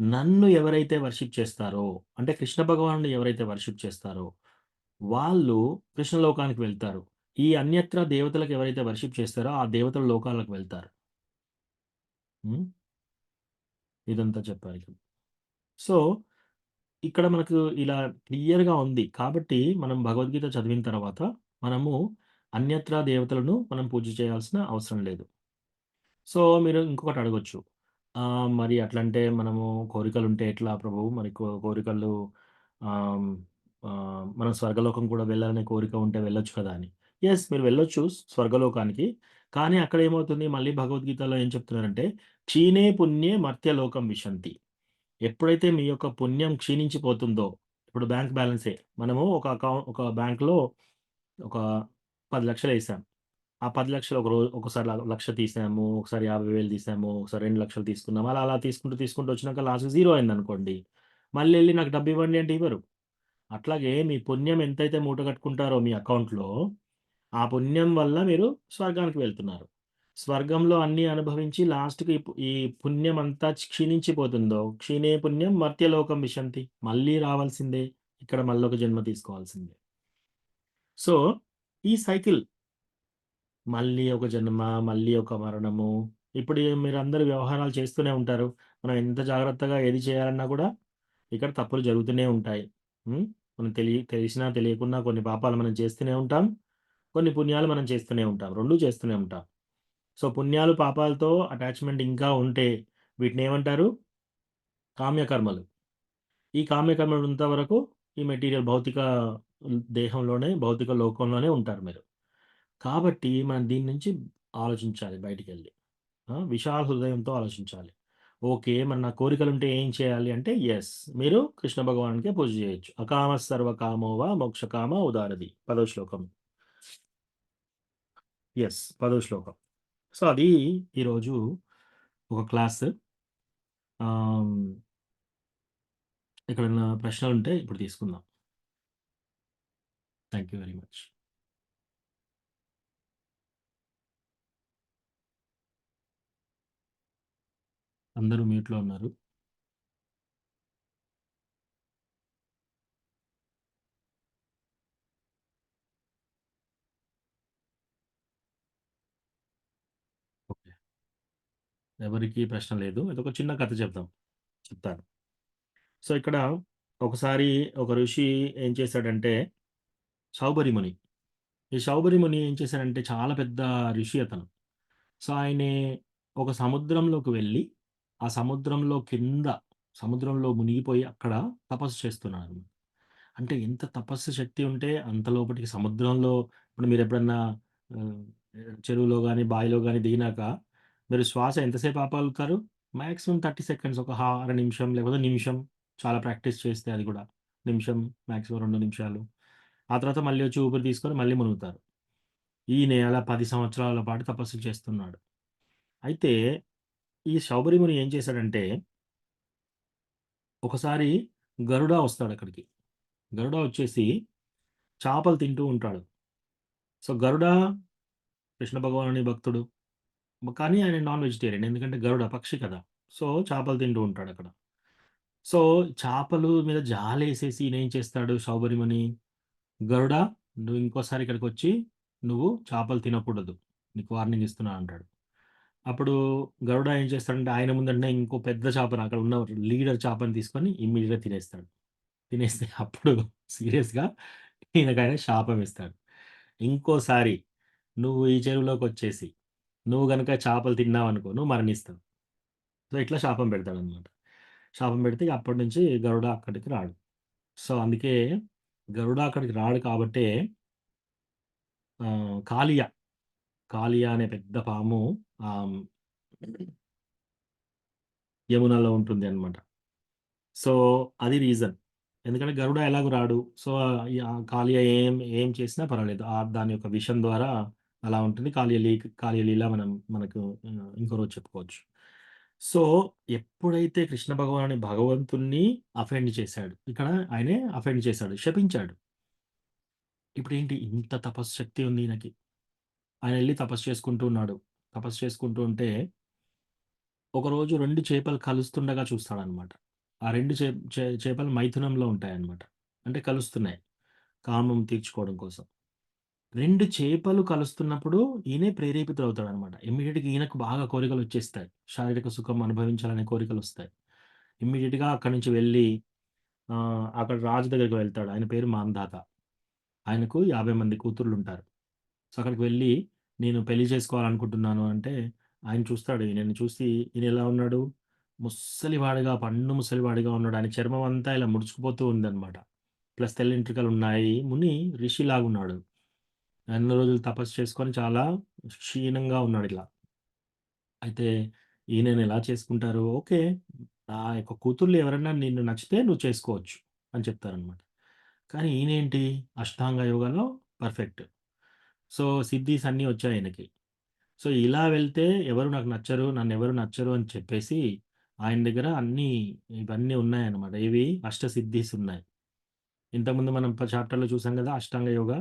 నన్ను ఎవరైతే వర్షిప్ చేస్తారో, అంటే కృష్ణ భగవానుడిని ఎవరైతే వర్షిప్ చేస్తారో, వాళ్ళు కృష్ణలోకానికి వెళ్తారు. ఈ అన్యత్ర దేవతలకు ఎవరైతే వర్షిప్ చేస్తారో, ఆ దేవతల లోకాలకు వెళ్తారు. హ్మ్. ఇదంతా చెప్పారు ఇక్కడ. సో, ఇక్కడ మనకు ఇలా క్లియర్‌గా ఉంది. కాబట్టి మనం భగవద్గీత చదివిన తర్వాత మనము అన్యత్రా దేవతలను మనం పూజ చేయాల్సిన అవసరం లేదు. సో, మీరు ఇంకొకటి అడగొచ్చు. మరి అట్లంటే మనము కోరికలుంటే ఎట్లా ప్రభు? మరి కోరికలు ఆహ్, మనం స్వర్గలోకం కూడా వెళ్ళాలనే కోరిక ఉంటే వెళ్ళొచ్చు కదా! అని. యెస్, మీరు వెళ్ళొచ్చు స్వర్గలోకానికి. కానీ అక్కడ ఏమవుతుంది మళ్ళీ భగవద్గీతలో ఏం చెప్తున్నారంటే, "క్షీణే పుణ్యే మర్త్యలోకం విశంతి." ఎప్పుడైతే మీ యొక్క పుణ్యం క్షీణించిపోతుందో, ఇప్పుడు బ్యాంక్ బ్యాలెన్సే. మనము ఒక బ్యాంక్‌లో ఒక 10,00,000 ఏసాం. ఆ 10,00,000 ఒకసారి 1,00,000 తీసాము, ఒకసారి 50,000 తీసాము, ఒకసారి 2,00,000 తీసుకున్నాము. అలా తీసుకుంటూ, తీసుకుంటూ వచ్చినాక లాస్ట్‌కి జీరో అయిందనుకోండి. మళ్ళీ ఎళ్లి నాకు డబ్బివ్వండి అంటే ఇవ్వరు. అట్లాగే మీ పుణ్యం ఎంతైతే మూట కట్టుకుంటారో మీ అకౌంట్‌లో, ఆ పుణ్యం వల్ల మీరు స్వర్గానికి వెళ్తున్నారు. స్వర్గంలో అన్నీ అనుభవించి లాస్ట్‌కి ఈ పుణ్యం అంతా క్షీణించిపోతుందో, క్షీణే పుణ్యం మర్త్యలోకం విశంతి. మళ్ళీ రావాల్సిందే. ఇక్కడ మళ్ళొక జన్మ తీసుకోవాల్సిందే. సో, ఈ సైకిల్ మళ్ళీ ఒక జన్మ, మళ్ళీ ఒక మరణము. ఇప్పుడు మీరందరూ వ్యవహారాలు చేస్తూనే ఉంటారు. మనం ఎంత జాగ్రత్తగా ఏది చేయాలన్నా కూడా ఇక్కడ తప్పులు జరుగుతూనే ఉంటాయి. హ్మ్. మనం తెలిసినా తెలియకున్నా కొన్ని పాపాలు మనం చేస్తూనే ఉంటాం. కొన్ని పుణ్యాలు మనం చేస్తూనే ఉంటాం. 2 చేస్తూనే ఉంటాం. సో, పుణ్యాలు, పాపాలతో అటాచ్‌మెంట్ ఇంకా ఉంటే వీటినేమంటారు? కామ్యకర్మలు. ఈ కామ్యకర్మలు ఉన్నంత వరకు ఈ మెటీరియల్ భౌతిక దేహంలోనే, భౌతిక లోకంలోనే ఉంటారు మీరు. కాబట్టి మనం దీని నుంచి ఆలోచించాలి బయటికెళ్ళి. విశాల హృదయంతో ఆలోచించాలి. ఓకే. మరి నా కోరికలుంటే ఏం చేయాలి అంటే యెస్. మీరు కృష్ణ భగవానుడికే పూజ చేయొచ్చు. అకామः సర్వకామో వా మోక్షకామ ఉదారది. 10వ శ్లోకం. యెస్. 10వ శ్లోకం. సో, అది ఈరోజు ఒక క్లాస్. ఆహ్, ఎక్కడన్నా ప్రశ్నలుంటే ఇప్పుడు తీసుకుందాం. Thank you very much. అందరూ మ్యూట్‌లో ఉన్నారు. ఓకే. ఎవరికీ ప్రశ్న లేదు. ఇదొక చిన్న కథ చెప్తాను. సో, ఇక్కడ ఒకసారి ఒక ఋషి ఏం చేశాడంటే శౌబరి ముని. ఈ శౌబరి ముని ఏం చేశాడంటే చాలా పెద్ద ఋషి అతను. సో, ఆయనే ఒక సముద్రంలోకి వెళ్ళి, ఆ సముద్రంలో మునిగిపోయి అక్కడ తపస్సు చేస్తున్నాడు. అంటే ఎంత తపస్సు శక్తి ఉంటే అంత లోపటికి సముద్రంలో ఇప్పుడు మీరెప్పుడన్నా ఆహ్, చెరువులో గాని, బావిలో గాని దిగినాక మీరు శ్వాస ఎంతసేపు ఆపగలుగుతారు? మాక్సిమం 30 సెకండ్స్ ఒక అర నిమిషం లేకపోతే నిమిషం. చాలా ప్రాక్టీస్ చేస్తే అది కూడా. నిమిషం, మాక్సిమం 2 నిమిషాలు. ఆ తర్వాత మళ్ళీ వచ్చి ఊపిరి తీసుకొని మళ్ళీ మునుగుతారు. ఈయన అలా 10 సంవత్సరాల పాటు తపస్సు చేస్తున్నాడు. అయితే ఈ శౌబరి ముని ఏం చేశాడంటే, ఒకసారి గరుడ వస్తాడక్కడికి. గరుడ వచ్చేసి చేపలు తింటూ ఉంటాడు. సో, గరుడ కృష్ణ భగవానుని భక్తుడు. కానీ ఆయన నాన్ వెజిటేరియన్. ఎందుకంటే గరుడ పక్షి కదా! సో, చేపలు తింటూ ఉంటాడక్కడ. సో, చేపలు మీద జాలేసేసి ఈయనేం చేస్తాడు శౌబరి ముని, "గరుడా! నువ్వు ఇంకోసారి ఇక్కడికొచ్చి నువ్వు చేపలు తినకూడదు. నీకు వార్నింగ్ ఇస్తున్నా" అంటాడు. అప్పుడు గరుడ ఏం చేస్తాడంటే ఆయన ముందటనే ఇంకో పెద్ద చేపని అక్కడ ఉన్న లీడర్ చేపని తీసుకొని ఇమ్మీడియేట్‌గా తినేస్తాడు. తినేస్తే అప్పుడు సీరియస్‌గా ఈయనకాయన శాపం ఇస్తాడు. ఇంకోసారి నువ్వు ఈ చెరువులోకొచ్చేసి నువ్వు గనక చేపలు తిన్నావనుకో నువ్వు మరణిస్తావు. సో, ఇట్లా శాపం పెడతాడనమాట. శాపం పెడితే ఇగ అప్పటి నుంచి గరుడ అక్కడికి రాడు. సో, అందుకే గరుడ అక్కడికి రాడు కాబట్టే కాళియ అనే పెద్ద పాము ఆహ్, యమునలో ఉంటుంది అనమాట. సో అది రీజన్. ఎందుకంటే గరుడ ఎలాగూ రాడు. సో కాళీయ ఏం చేసినా పర్వాలేదు. దాని యొక్క విషం ద్వారా అలా ఉంటుంది. కాళీయలీల మనకు ఇంకో రోజు చెప్పుకోవచ్చు. సో ఎప్పుడైతే కృష్ణ భగవంతుణ్ణి అఫెండ్ చేశాడు, ఇక్కడ ఆయనే అఫెండ్ చేశాడు, శపించాడు. ఇప్పుడేంటి ఇంత తపస్సు శక్తి ఉంది ఈయనకి. ఆయన వెళ్ళి తపస్సు చేసుకుంటూ ఉన్నాడు. తపస్సు చేసుకుంటూ ఉంటే ఒకరోజు 2 చేపలు కలుస్తుండగా చూస్తాడనమాట. ఆ 2 చేపలు మైథునంలో ఉంటాయన్నమాట. అంటే కలుస్తున్నాయి కామం తీర్చుకోవడం కోసం. 2 చేపలు కలుస్తున్నప్పుడు ఈయనే ప్రేరేపితుడవుతాడనమాట. ఇమ్మీడియేట్‌గా ఈయనకు బాగా కోరికలొచ్చేస్తాయి. శారీరక సుఖం అనుభవించాలనే కోరికలొస్తాయి. ఇమ్మీడియేట్‌గా అక్కడి నుంచి వెళ్ళి అక్కడ రాజు దగ్గరికి వెళ్తాడు. ఆయన పేరు మాంధాత. ఆయనకు 50 మంది కూతుర్లుంటారు. సో అక్కడికి వెళ్ళి నేను పెళ్లి చేసుకోవాలనుకుంటున్నాను అంటే, ఆయన చూస్తాడు. ఈయనని చూసి ఈయన ఎలా ఉన్నాడు? ముసలివాడిగా, పండు ముసలివాడిగా ఉన్నాడు. ఆయన చర్మం అంతా ఇలా ముడుచుకుపోతూ ఉందన్నమాట. ప్లస్ తెల్లెంట్రుకలున్నాయి. ఋషిలాగున్నాడు. ఎన్నో రోజులు తపస్సు చేసుకొని చాలా క్షీణంగా ఉన్నాడిలా. అయితే ఈయనని ఎలా చేసుకుంటారు? ఓకే. నా యొక్క కూతుర్లు ఎవరైనా నిన్ను నచ్చితే నువ్వు చేసుకోవచ్చు అని చెప్తారనమాట. కానీ ఈయనేంటి అష్టాంగ యోగాలో పర్ఫెక్ట్. సో సిద్దీస్ అన్నీ వచ్చాయి ఆయనకి. సో ఇలా వెళ్తే ఎవరు నాకు నచ్చరు, నన్నెవరు నచ్చరు అని చెప్పేసి ఆయన దగ్గర ఇవన్నీ ఉన్నాయన్నమాట. ఇవి అష్టసిద్దీస్ ఉన్నాయి. ఇంతకుముందు మనం చాప్టర్‌లో చూసాం కదా అష్టాంగ యోగ.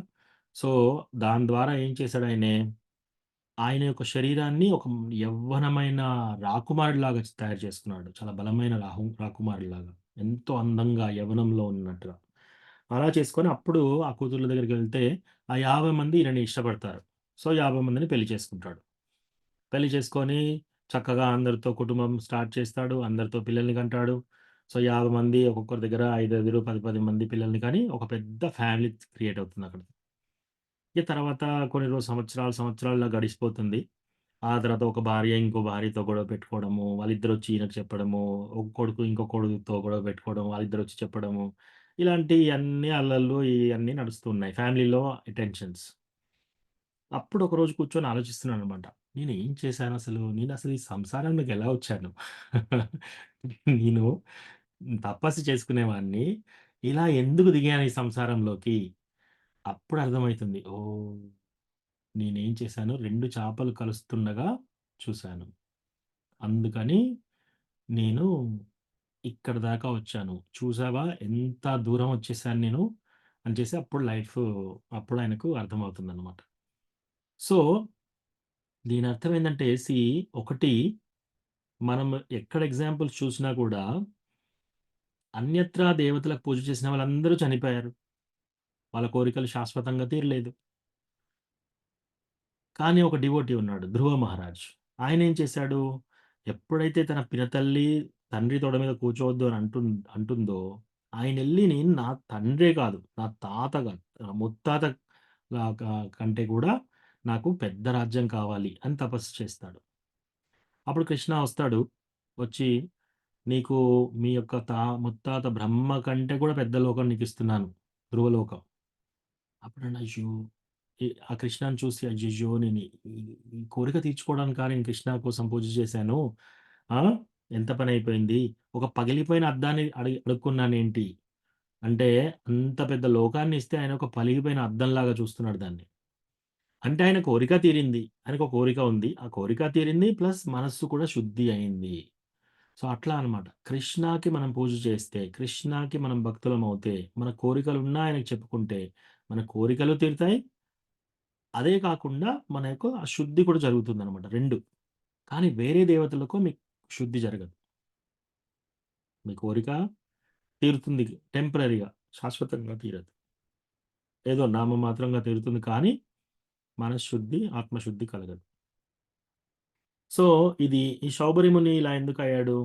సో దాని ద్వారా ఏం చేశాడు ఆయన యొక్క శరీరాన్ని ఒక యవ్వనమైన రాకుమారుడిలాగా తయారు చేసుకున్నాడు. చాలా బలమైన రాకుమారుడిలాగా. ఎంతో అందంగా యవ్వనంలో ఉన్నట్టుగా. అలా చేసుకొని అప్పుడు ఆ కూతుర్ల దగ్గరికి వెళ్తే ఆ 50 మంది ఈయనని ఇష్టపడతారు. సో 50 మందిని పెళ్లి చేసుకుంటాడు. పెళ్లి చేసుకొని చక్కగా అందరితో కుటుంబం స్టార్ట్ చేస్తాడు. అందరితో పిల్లల్ని కంటాడు. సో 50 మంది ఒక్కొక్కరి దగ్గర 5, 10 మంది పిల్లల్ని కని ఒక పెద్ద ఫ్యామిలీ క్రియేట్ అవుతుందక్కడ. ఇక తర్వాత కొన్ని సంవత్సరాలు గడిచిపోతుంది. ఆ తర్వాత ఒక భార్య ఇంకో భార్యతో గొడవ పెట్టుకోవడము, వాళ్ళిద్దరొచ్చి ఈయనకు చెప్పడము, ఒక కొడుకు ఇంకో కొడుకుతో గొడవ పెట్టుకోవడం, వాళ్ళిద్దరొచ్చి చెప్పడము. ఇలాంటియన్నీ అల్లర్లు ఇయన్నీ నడుస్తూ ఉన్నాయి. ఫ్యామిలీలో టెన్షన్స్. అప్పుడు ఒకరోజు కూర్చొని ఆలోచిస్తున్నాననమాట. నేనేం చేశానసలు? నేనసలు ఈ సంసారంలోకి ఎలా వచ్చాను? నేను తపస్సు చేసుకునేవాడిని. ఇలా ఎందుకు దిగాను ఈ సంసారంలోకి? అప్పుడు అర్థమైతుంది. ఓహ్! నేనేం చేశాను 2 చేపలు కలుస్తుండగా చూశాను. అందుకని నేను ఇక్కడి దాకా వచ్చాను. చూసావా ఎంత దూరం వచ్చేసాను నేను అని చేసి అప్పుడు ఆయనకు అర్థమవుతుందనమాట. సో దీని అర్థం ఏందంటే ఒకటి మనం ఎక్కడ ఎగ్జాంపుల్స్ చూసినా కూడా అన్యత్రా దేవతలకు పూజ చేసిన వాళ్ళందరూ చనిపోయారు. వాళ్ళ కోరికలు శాశ్వతంగా తీరలేదు. కానీ ఒక డివోటీ ఉన్నాడు 'ధ్రువ మహారాజ్'. ఆయనేం చేశాడు? ఎప్పుడైతే తన పినతల్లి తండ్రి తొడ మీద కూర్చోవద్దు అని అంటుందో, ఆయనెళ్ళి నేను నా తండ్రే కాదు, నా తాత కాదు, నా ముత్తాత కంటే కూడా నాకు పెద్ద రాజ్యం కావాలి అని తపస్సు చేస్తాడు. అప్పుడు కృష్ణ వస్తాడు. వచ్చి నీకు మీ యొక్క ముత్తాత బ్రహ్మ కంటే కూడా పెద్ద లోకం నీకిస్తున్నాను. ధ్రువలోకం. అప్పుడు అయ్యో! ఆ కృష్ణని చూసి అయ్యయ్యో! నేను ఈ కోరిక తీర్చుకోవడానికా నేను కృష్ణ కోసం పూజ చేశాను. ఎంత పనైపోయింది. ఒక పగిలిపోయిన అద్దాన్ని అడుక్కున్నానేంటి? అంటే అంత పెద్ద లోకాన్ని ఇస్తే ఆయన ఒక పలిగిపోయిన అద్దంలాగా చూస్తున్నాడు దాన్ని. అంటే ఆయన కోరిక తీరింది. ఆయనకు ఒక కోరిక ఉంది. ఆ కోరిక తీరింది. ప్లస్ మనస్సు కూడా శుద్ధి అయింది. సో అట్లా అన్నమాట. కృష్ణకి మనం పూజ చేస్తే, కృష్ణకి మనం భక్తులమవుతే, మన కోరికలున్నా ఆయనకు చెప్పుకుంటే, మన కోరికలు తీరుతాయి. అదే కాకుండా మన యొక్క ఆ శుద్ధి కూడా జరుగుతుందనమాట 2. కానీ వేరే దేవతలకు మీకు శుద్ధి జరగదు. మీ కోరిక తీరుతుంది టెంపరరీగా, శాశ్వతంగా తీరదు. ఏదో నామమాత్రంగా తీరుతుంది కానీ మనశ్శుద్ధి, ఆత్మశుద్ధి కలగదు. సో ఈ శౌబరి ముని ఇలా ఎందుకయ్యాడు?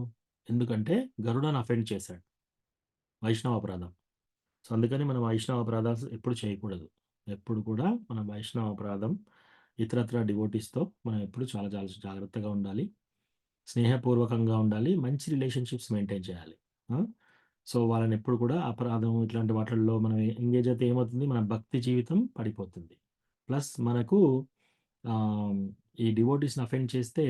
ఎందుకంటే గరుడని అఫెండ్ చేశాడు. వైష్ణవ అపరాధం. సో అందుకని మనం వైష్ణవ అపరాధాలు ఎప్పుడు చేయకూడదు. ఎప్పుడు కూడా మనం వైష్ణవ అపరాధం ఇతరత్ర డివోటీస్‌తో మనం ఎప్పుడు చాలా చాలా జాగ్రత్తగా ఉండాలి. స్నేహపూర్వకంగా ఉండాలి. మంచి రిలేషన్‌షిప్స్ మెయింటైన్ చేయాలి. సో వాళ్ళని ఎప్పుడు కూడా అపరాధం ఇట్లాంటి వాటిల్లో మనం ఎంగేజ్ అయితే ఏమవుతుంది? మన భక్తి జీవితం పడిపోతుంది. ప్లస్ మనకు ఈ డివోటీస్‌ని అఫెండ్ చేస్తే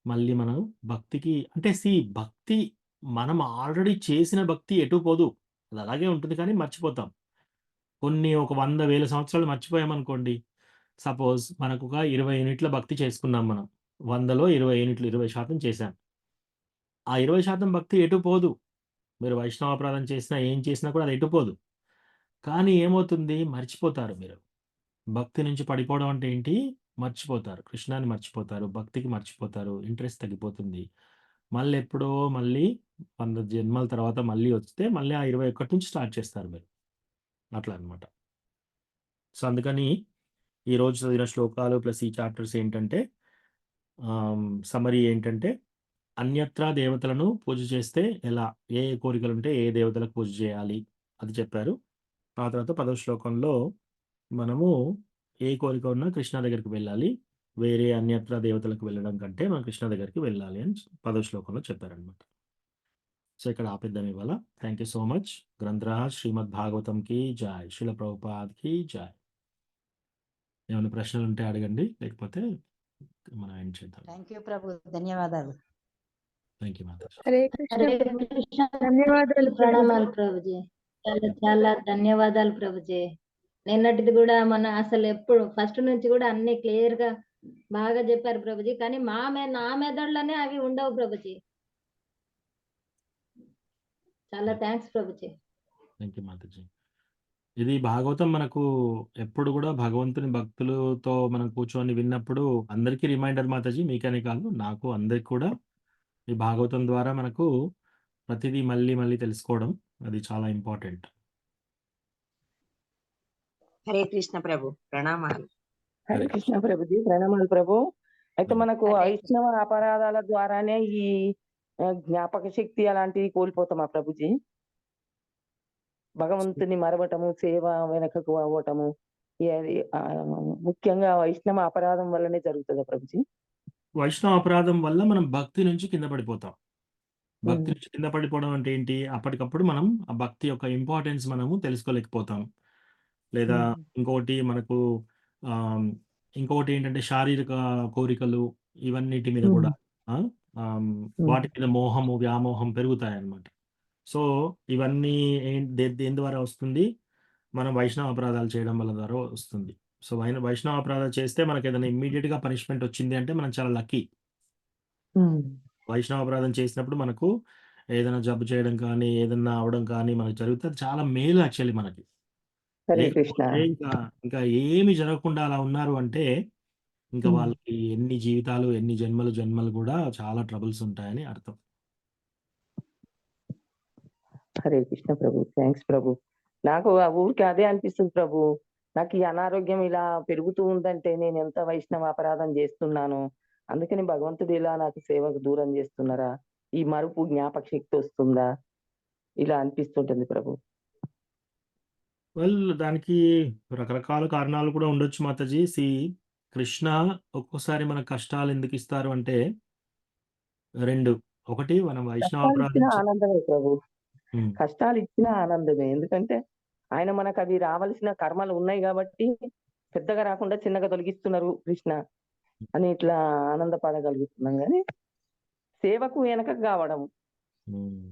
మళ్ళీ మనం భక్తికి అంటే భక్తి మనం ఆల్రెడీ చేసిన భక్తి ఎటు పోదు. అది అలాగే ఉంటుంది కానీ మర్చిపోతాం. కొన్ని ఒక 100,000 సంవత్సరాలు మర్చిపోయామనుకోండి. సపోజ్ మనకొక 20 యూనిట్ల భక్తి చేసుకున్నాం మనం. 100లో 20 యూనిట్లు 20% చేశాం. ఆ 20% భక్తి ఎటు పోదు. మీరు వైష్ణవాపరాధం చేసినా, ఏం చేసినా కూడా అది ఎటు పోదు. కానీ ఏమవుతుంది? మర్చిపోతారు మీరు. భక్తి నుంచి పడిపోవడం అంటే ఏంటి? మర్చిపోతారు. కృష్ణాన్ని మర్చిపోతారు. భక్తికి మర్చిపోతారు. ఇంట్రెస్ట్ తగ్గిపోతుంది. మళ్ళీ 100 జన్మల తర్వాత మళ్ళీ వస్తే మళ్ళీ ఆ 21 నుంచి స్టార్ట్ చేస్తారు మీరు. అట్లా అన్నమాట. సో, అందుకని ఈరోజు చదివిన శ్లోకాలు ప్లస్ ఈ చాప్టర్స్ ఏంటంటే సమ్మరీ ఏంటంటే అన్యత్రా దేవతలను పూజ చేస్తే ఎలా? ఏ కోరికలుంటే ఏ దేవతలకు పూజ చేయాలి? అది చెప్పారు. ఆ తర్వాత 10వ శ్లోకంలో మనము ఏ కోరిక ఉన్నా కృష్ణ దగ్గరికి వెళ్ళాలి. వేరే అన్యత్రా దేవతలకు వెళ్ళడం కంటే మనం కృష్ణ దగ్గరికి వెళ్ళాలి అని 10వ శ్లోకంలో చెప్పారనమాట. సో, ఇక్కడ ఆపేద్దాం ఇవాళ. Thank you so much. గ్రంథరాజ్ శ్రీమద్ భాగవతంకి జై. శ్రీల ప్రభుపాద్‌కి జై. ఏమైనా ప్రశ్నలు ఉంటే అడగండి. లేకపోతే మనం ఎండ్ చేద్దాం.
థ్యాంక్ యూ ప్రభు, ధన్యవాదాలు.
థ్యాంక్ యూ మాతాజీ.
హరే కృష్ణ
హరే
ప్రభు.
కృష్ణ.
ధన్యవాదాలు
ప్రణామాలు ప్రభుజీ. చాలా చాలా ధన్యవాదాలు ప్రభుజీ. నిన్నటిది కూడా మన అసలు ఎప్పుడు ఫస్ట్ నుంచి కూడా అన్ని క్లియర్ గా బాగా చెప్పారు ప్రభుజీ. కానీ నా మెదడులోనే అవి ఉండవు ప్రభుజీ. చాలా thanks Prabhuji.
Thank you Mataji. ఇది భాగవతం మనకు ఎప్పుడు కూడా భగవంతుని భక్తులతో మనం కూర్చొని విన్నప్పుడు అందరికీ రిమైండర్ మాతాజీ, మీకనే కాదు నాకు అందరికి కూడా ఈ భాగవతం ద్వారా మనకు ప్రతిదీ మళ్ళీ మళ్ళీ తెలుసుకోవడం అది చాలా ఇంపార్టెంట్.
హరే కృష్ణ ప్రభు, ప్రణామాలు.
హరే కృష్ణ ప్రభుజీ, ప్రణామాలు ప్రభు. అయితే మనకు
హరే
వైష్ణవ అపరాధాల ద్వారానే ఈ జ్ఞాపక శక్తి అలాంటివి కోల్పోతామా ప్రభుజీ? భగవంతుని మరవటము, సేవ వెనకకు అవ్వటము ముఖ్యంగా వైష్ణవ అపరాధం వల్లనే జరుగుతుందా ప్రభుజీ?
వైష్ణవ అపరాధం వల్ల మనం భక్తి నుంచి కింద పడిపోతాం. భక్తి నుంచి కింద పడిపోవడం అంటే ఏంటి? అప్పటికప్పుడు మనం ఆ భక్తి యొక్క ఇంపార్టెన్స్ మనము తెలుసుకోలేకపోతాం. లేదా ఇంకొకటి మనకు ఇంకొకటి ఏంటంటే శారీరక కోరికలు ఇవన్నిటి మీద కూడా వాటి మీద మోహము, వ్యామోహం పెరుగుతాయి అన్నమాట. సో ఇవన్నీ దేని ద్వారా వస్తుంది? మనం వైష్ణవ అపరాధాలు చేయడం వల్ల ద్వారా వస్తుంది. సో వైష్ణవ అపరాధాలు చేస్తే మనకి ఏదైనా ఇమ్మీడియట్ గా పనిష్మెంట్ వచ్చింది అంటే మనం చాలా లక్కీ. వైష్ణవ అపరాధం చేసినప్పుడు మనకు ఏదైనా జబ్బు చేయడం కానీ ఏదైనా అవడం కానీ మనకు జరిగితే చాలా మేలు యాక్చువల్లీ మనకి. ఇంకా ఏమి జరగకుండా అలా ఉన్నారు అంటే ఇంకా వాళ్ళకి ఎన్ని జీవితాలు ఎన్ని జన్మలు కూడా చాలా ట్రబుల్స్ ఉంటాయని అర్థం.
హరే కృష్ణ ప్రభు, థ్యాంక్స్ ప్రభు. నాకు ఆ ఊరికి అదే అనిపిస్తుంది ప్రభు. నాకు ఈ అనారోగ్యం ఇలా పెరుగుతూ ఉందంటే నేను ఎంత వైష్ణవ అపరాధం చేస్తున్నాను. అందుకని భగవంతుడు ఇలా నాకు సేవకు దూరం చేస్తున్నారా? ఈ మరుపు జ్ఞాపక శక్తి వస్తుందా? ఇలా అనిపిస్తుంటుంది ప్రభు.
దానికి రకరకాల కారణాలు కూడా ఉండొచ్చు మాతాజీ. కృష్ణ ఒక్కోసారి మన కష్టాలు ఎందుకు ఇస్తారు అంటే 2. ఒకటి మనం వైష్ణవ
ఆనందమే ప్రభు, కష్టాలు ఇచ్చిన ఆనందమే. ఎందుకంటే ఆయన మనకు అవి రావాల్సిన కర్మలు ఉన్నాయి కాబట్టి పెద్దగా రాకుండా చిన్నగా తొలగిస్తున్నారు కృష్ణ అని ఇట్లా ఆనందపడగలుగుతున్నాం. కానీ సేవకు వెనక కావడం,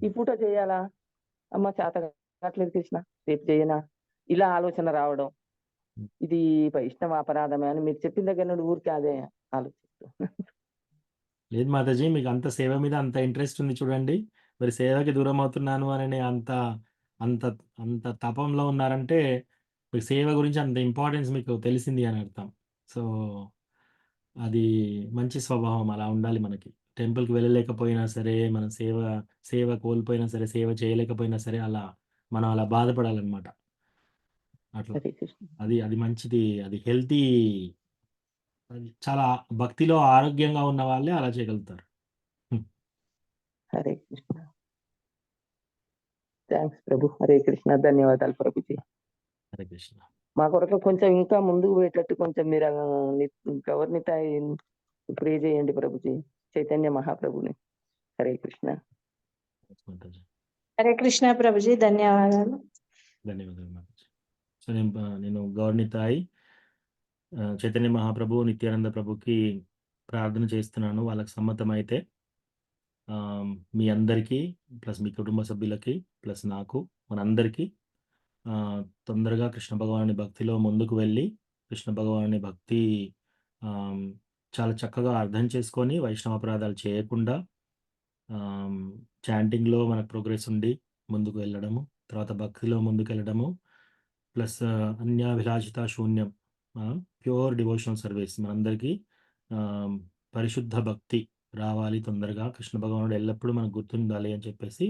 ఈ పూట చేయాలా అమ్మ చేత కావట్లేదు కృష్ణ రేపు చేయనా, ఇలా ఆలోచన రావడం, ఇది వైష్ణవ అపరాధమే అని మీరు చెప్పిన దగ్గర నుండి ఊరికి అదే ఆలోచిస్తూ.
లేదు మాతాజీ, మీకు అంత సేవ మీద అంత ఇంట్రెస్ట్ ఉంది చూడండి. మరి సేవకి దూరం అవుతున్నాను అని అంత అంత అంత తపంలో ఉన్నారంటే మీకు సేవ గురించి అంత ఇంపార్టెన్స్ మీకు తెలిసింది అని అర్థం. సో అది మంచి స్వభావం, అలా ఉండాలి మనకి. టెంపుల్కి వెళ్ళలేకపోయినా సరే, మన సేవ కోల్పోయినా సరే, సేవ చేయలేకపోయినా సరే మనం అలా బాధపడాలన్నమాట. అట్లా అది మంచిది, అది హెల్తీ. చాలా భక్తిలో ఆరోగ్యంగా ఉన్న వాళ్ళే అలా చేయగలుగుతారు.
హరే కృష్ణ, థ్యాంక్స్ ప్రభు. హరే కృష్ణ, ధన్యవాదాలు ప్రభుజీ.
హరే కృష్ణ.
మా కొరకు కొంచెం ఇంకా ముందుకు పోయేటట్టు కొంచెం మీరు గవర్ని ప్రే చేయండి ప్రభుజీ, చైతన్య మహాప్రభుని. హరే కృష్ణ.
హరే కృష్ణ ప్రభుజీ, ధన్యవాదాలు.
మాతాజీ. సో నేను గవర్నితాయి చైతన్య మహాప్రభు నిత్యానంద ప్రభుకి ప్రార్థన చేస్తున్నాను. వాళ్ళకి సమ్మతమైతే మీ అందరికీ ప్లస్ మీ కుటుంబ సభ్యులకి ప్లస్ నాకు మనందరికీ తొందరగా కృష్ణ భగవానుని భక్తిలో ముందుకు వెళ్ళి కృష్ణ భగవానుని భక్తి చాలా చక్కగా అర్థం చేసుకొని వైష్ణవాపరాధాలు చేయకుండా చాంటింగ్లో మనకు ప్రోగ్రెస్ ఉండి ముందుకు వెళ్ళడము, తర్వాత భక్తిలో ముందుకు వెళ్ళడము, ప్లస్ అన్యాభిలాషిత శూన్యం ప్యూర్ డివోషనల్ సర్వీస్ మనందరికీ పరిశుద్ధ భక్తి రావాలి తొందరగా. కృష్ణ భగవానుడు ఎల్లప్పుడూ మనకు గుర్తుండాలి అని చెప్పేసి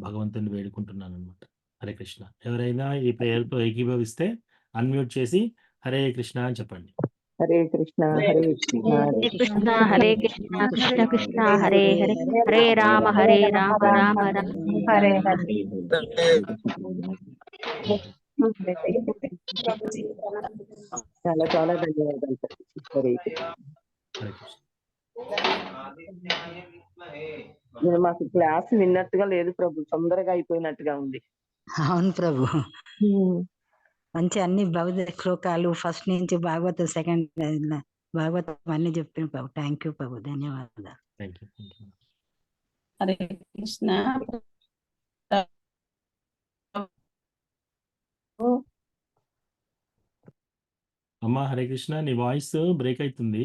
భగవంతుని వేడుకుంటున్నాను అనమాట. హరే కృష్ణ. ఎవరైనా ఈ ప్రేయర్తో ఏకీభవిస్తే అన్మ్యూట్ చేసి హరే కృష్ణ అని చెప్పండి.
హరే కృష్ణ హరే కృష్ణ
హరే కృష్ణ హరే కృష్ణ కృష్ణ కృష్ణ హరే హరే హరే రామ రామ రామ
హరే
చాలా చాలా ధన్యవాదాలు. హరే
హరే కృష్ణ.
మాకు క్లాస్ విన్నట్టుగా లేదు ప్రభు, తొందరగా అయిపోయినట్టుగా ఉంది.
అవును ప్రభు, మంచి అన్ని భగవద్ శ్లోకాలు ఫస్ట్ నుంచి భాగవతం సెకండ్ భాగవతం అన్ని చెప్పిన ప్రభు. థ్యాంక్ యూ ప్రభు, ధన్యవాదాలు.
హరే కృష్ణ.
అమ్మా హరే కృష్ణ, నీ వాయిస్ బ్రేక్ అవుతుంది.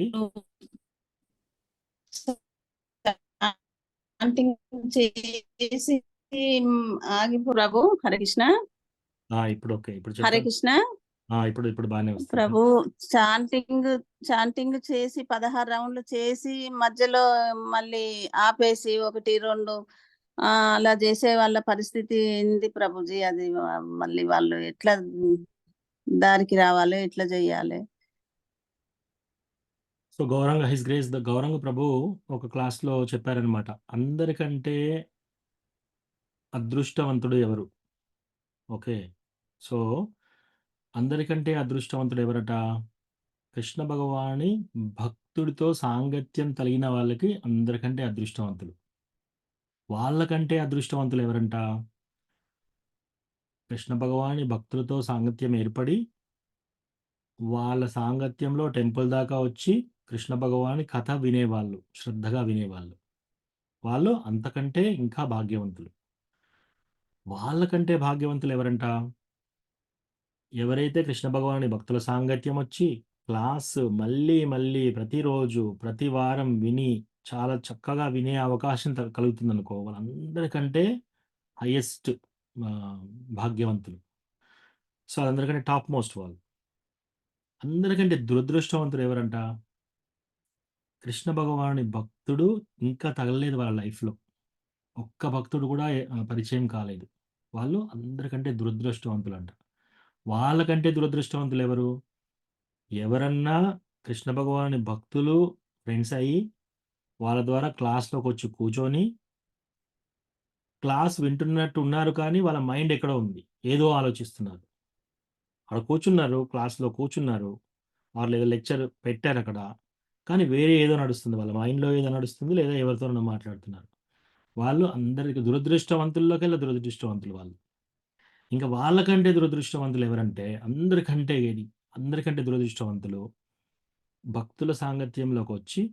చేసి ఆగిపో ప్రభు. హరే కృష్ణ.
ఇప్పుడు ఓకే, ఇప్పుడు
హరే కృష్ణ.
ఇప్పుడు బాగానే వస్తుంది
ప్రభు. చాంటింగ్ చేసి 16 రౌండ్లు చేసి మధ్యలో మళ్ళీ ఆపేసి 1, 2 అలా చేసే వాళ్ళ పరిస్థితి ఏంది ప్రభుజీ? అది మళ్ళీ వాళ్ళు ఎట్లా దారికి రావాలి, ఎట్లా చెయ్యాలి?
So Gauranga his grace Gauranga Prabhu ఒక క్లాస్లో చెప్పారనమాట, అందరికంటే అదృష్టవంతుడు ఎవరు? ఓకే, సో అందరికంటే అదృష్టవంతుడు ఎవరట? కృష్ణ భగవాని భక్తుడితో సాంగత్యం కలిగిన వాళ్ళకి అందరికంటే అదృష్టవంతులు. వాళ్ళకంటే అదృష్టవంతులు ఎవరంట? కృష్ణ భగవాని భక్తులతో సాంగత్యం ఏర్పడి వాళ్ళ సాంగత్యంలో టెంపుల్ దాకా వచ్చి కృష్ణ భగవాని కథ వినేవాళ్ళు, శ్రద్ధగా వినేవాళ్ళు, వాళ్ళు అంతకంటే ఇంకా భాగ్యవంతులు. వాళ్ళకంటే భాగ్యవంతులు ఎవరంట? ఎవరైతే కృష్ణ భగవాని భక్తుల సాంగత్యం వచ్చి క్లాస్ మళ్ళీ మళ్ళీ ప్రతిరోజు ప్రతి వారం విని చాలా చక్కగా వినే అవకాశం కలుగుతుంది అనుకో, వాళ్ళందరికంటే హైయెస్ట్ భాగ్యవంతులు. సో అందరికంటే టాప్ మోస్ట్ వాళ్ళు. అందరికంటే దురదృష్టవంతుడు ఎవరంట? కృష్ణ భగవాని భక్తుడు ఇంకా తగలలేదు వాళ్ళ లైఫ్లో, ఒక్క భక్తుడు కూడా పరిచయం కాలేదు. వాళ్ళు అందరికంటే దురదృష్టవంతులు అంట. వాళ్ళకంటే దురదృష్టవంతులు ఎవరు? ఎవరన్నా కృష్ణ భగవాని భక్తులు ఫ్రెండ్స్ అయ్యి వాళ్ళ ద్వారా క్లాస్లోకి వచ్చి కూర్చొని క్లాస్ వింటున్నట్టు ఉన్నారు, కానీ వాళ్ళ మైండ్ ఎక్కడో ఉంది, ఏదో ఆలోచిస్తున్నారు. అక్కడ కూర్చున్నారు, క్లాస్లో కూర్చున్నారు, వాళ్ళు ఏదో లెక్చర్ పెట్టారు అక్కడ, కానీ వేరే ఏదో నడుస్తుంది, వాళ్ళ మైండ్లో ఏదో నడుస్తుంది, లేదా ఎవరితోనో మాట్లాడుతున్నారు. వాళ్ళు అందరికి దురదృష్టవంతుల్లోకి వెళ్ళి దురదృష్టవంతులు వాళ్ళు. ఇంకా వాళ్ళకంటే దురదృష్టవంతులు ఎవరంటే అందరికంటే దురదృష్టవంతులు భక్తుల సాంగత్యంలోకి వచ్చి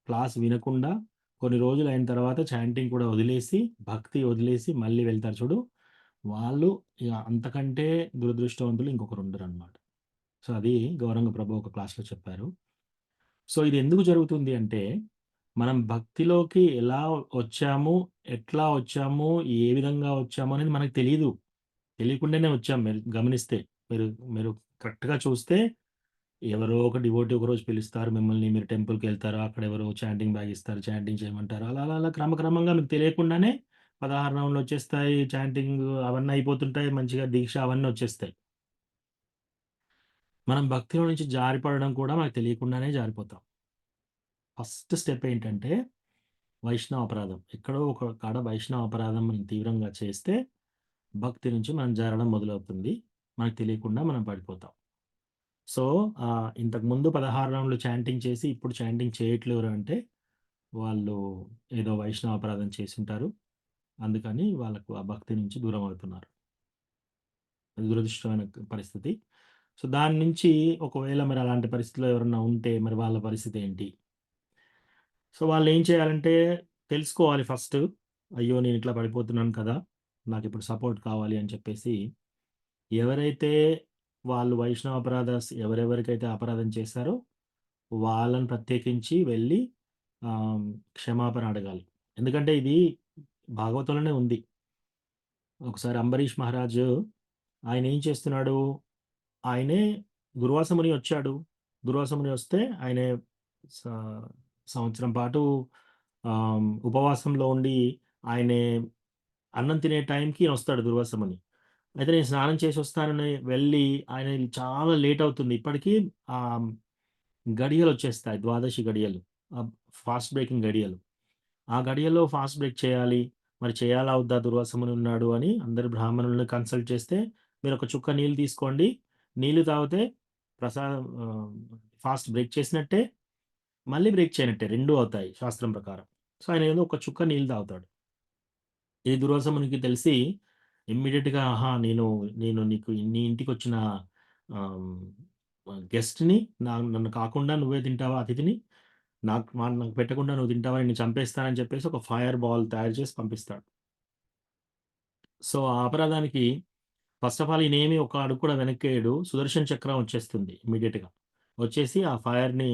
క్లాస్ వినకుండా కొన్ని రోజులు అయిన తర్వాత చాంటింగ్ కూడా వదిలేసి భక్తి వదిలేసి మళ్ళీ వెళ్తారు చూడు, వాళ్ళు ఇక అంతకంటే దురదృష్టవంతులు ఇంకొకరు ఉండరు అనమాట. సో అది గౌరంగ ప్రభు ఒక క్లాస్లో చెప్పారు. సో ఇది ఎందుకు జరుగుతుంది అంటే, మనం భక్తిలోకి ఎలా వచ్చాము, ఎట్లా వచ్చాము, ఏ విధంగా వచ్చాము అనేది మనకు తెలియదు, తెలియకుండానే వచ్చాము. మీరు గమనిస్తే, మీరు కరెక్ట్గా చూస్తే ఎవరో ఒక డివోటీ ఒకరోజు పిలుస్తారు మిమ్మల్ని, మీరు టెంపుల్కి వెళ్తారు, అక్కడ ఎవరో చాంటింగ్ బ్యాగ్ ఇస్తారు, చాంటింగ్ చేయమంటారు, అలా అలా అలా క్రమక్రమంగా మీకు తెలియకుండానే 16 రౌండ్లు వచ్చేస్తాయి, చాంటింగ్ అవన్నీ అయిపోతుంటాయి, మంచిగా దీక్ష అవన్నీ వచ్చేస్తాయి. మనం భక్తిలో నుంచి జారిపడడం కూడా మనకు తెలియకుండానే జారిపోతాం. ఫస్ట్ స్టెప్ ఏంటంటే వైష్ణవ అపరాధం. ఎక్కడో ఒక కాడ వైష్ణవ అపరాధం మనం తీవ్రంగా చేస్తే భక్తి నుంచి మనం జారడం మొదలవుతుంది, మనకు తెలియకుండా మనం పడిపోతాం. సో ఇంతకుముందు 16 రౌండ్లు చాంటింగ్ చేసి ఇప్పుడు చాంటింగ్ చేయట్లేరు అంటే వాళ్ళు ఏదో వైష్ణవ అపరాధం చేసి ఉంటారు, అందుకని వాళ్ళకు ఆ భక్తి నుంచి దూరం అవుతున్నారు. అది దురదృష్టమైన పరిస్థితి. సో దాని నుంచి ఒకవేళ మరి అలాంటి పరిస్థితిలో ఎవరన్నా ఉంటే మరి వాళ్ళ పరిస్థితి ఏంటి? సో వాళ్ళు ఏం చేయాలంటే తెలుసుకోవాలి ఫస్ట్. అయ్యో! నేను ఇట్లా పడిపోతున్నాను కదా! నాకిప్పుడు సపోర్ట్ కావాలి అని చెప్పేసి ఎవరైతే వాళ్ళు వైష్ణవ అపరాధాస్ ఎవరెవరికైతే అపరాధం చేశారో వాళ్ళని ప్రత్యేకించి వెళ్ళి క్షమాపణ అడగాలి. ఎందుకంటే ఇది భాగవతంలోనే ఉంది. ఒకసారి అంబరీష్ మహారాజు ఆయన ఏం చేస్తున్నాడు? ఆయనే దుర్వాస ముని వచ్చాడు. దుర్వాస ముని వస్తే ఆయనే స సంవత్సరం పాటు ఉపవాసంలో ఉండి ఆయనే అన్నం తినే టైంకి ఈయనొస్తాడు దుర్వాస ముని. అయితే నేను స్నానం చేసి వస్తానని వెళ్ళి ఆయన చాలా లేట్ అవుతుంది. ఇప్పటికీ గడియలొచ్చేస్తాయి. ద్వాదశి గడియలు. ఫాస్ట్ బ్రేకింగ్ గడియలు. ఆ గడియల్లో ఫాస్ట్ బ్రేక్ చేయాలి. మరి చేయాలా వద్దా? దుర్వాస ముని ఉన్నాడు అని అందరు బ్రాహ్మణుల్ని కన్సల్ట్ చేస్తే మీరొక చుక్క నీళ్ళు తీసుకోండి. నీళ్ళు తాగితే ఫాస్ట్ బ్రేక్ చేసినట్టే, మళ్ళీ బ్రేక్ చేయనట్టే 2 అవుతాయి శాస్త్రం ప్రకారం. సో ఆయన ఏదో ఒక చుక్క నీళ్ళు తాగుతాడు. ఇది దుర్వాస మునికి తెలిసి ఇమ్మీడియేట్‌గా ఆహా! నేను నీకు నీ ఇంటికొచ్చిన గెస్ట్‌ని నన్ను కాకుండా నువ్వే తింటావా అతిథిని? నాకు పెట్టకుండా నువ్వు తింటావా? నిన్ను చంపేస్తానని చెప్పేసి ఒక ఫైర్ బాల్ తయారు చేసి పంపిస్తాడు. సో ఆ అపరాధానికి ఫస్ట్ ఆఫ్ ఆల్ ఈయనేమి ఒక అడుగు కూడా వెనక్కేయడు. సుదర్శన చక్రం వచ్చేస్తుంది ఇమ్మీడియేట్‌గా. వచ్చేసి ఆ ఫైర్‌ని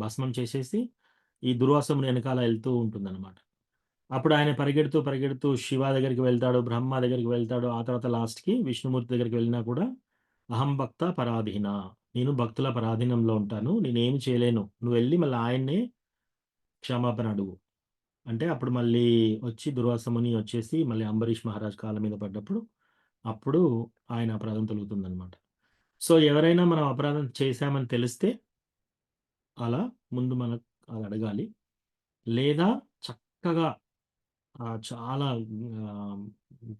భస్మం చేసేసి ఈ దుర్వాస ముని ఎనకాల ఎళ్తూ ఉంటుందన్నమాట. అప్పుడు ఆయన పరిగెడుతూ, పరిగెడుతూ శివ దగ్గరికి వెళ్తాడు, బ్రహ్మ దగ్గరికి వెళ్తాడు. ఆ తర్వాత లాస్ట్‌కి విష్ణుమూర్తి దగ్గరికి వెళ్ళినా కూడా అహం భక్త పరాధీన. నేను భక్తుల పరాధీనంలో ఉంటాను. నేనేమి చేయలేను. నువ్వెళ్లి మళ్ళీ ఆయన్నే క్షమాపణ అడుగు. అంటే అప్పుడు మళ్ళీ వచ్చి దుర్వాస ముని వచ్చేసి మళ్ళీ అంబరీష్ మహారాజ్ కాళ్ళ మీద పడ్డప్పుడు అప్పుడు ఆయన అపరాధం తొలుగుతుందనమాట. సో ఎవరైనా మనం అపరాధం చేశామని తెలిస్తే అలా ముందు మనం అది అడగాలి. లేదా చక్కగా చాలా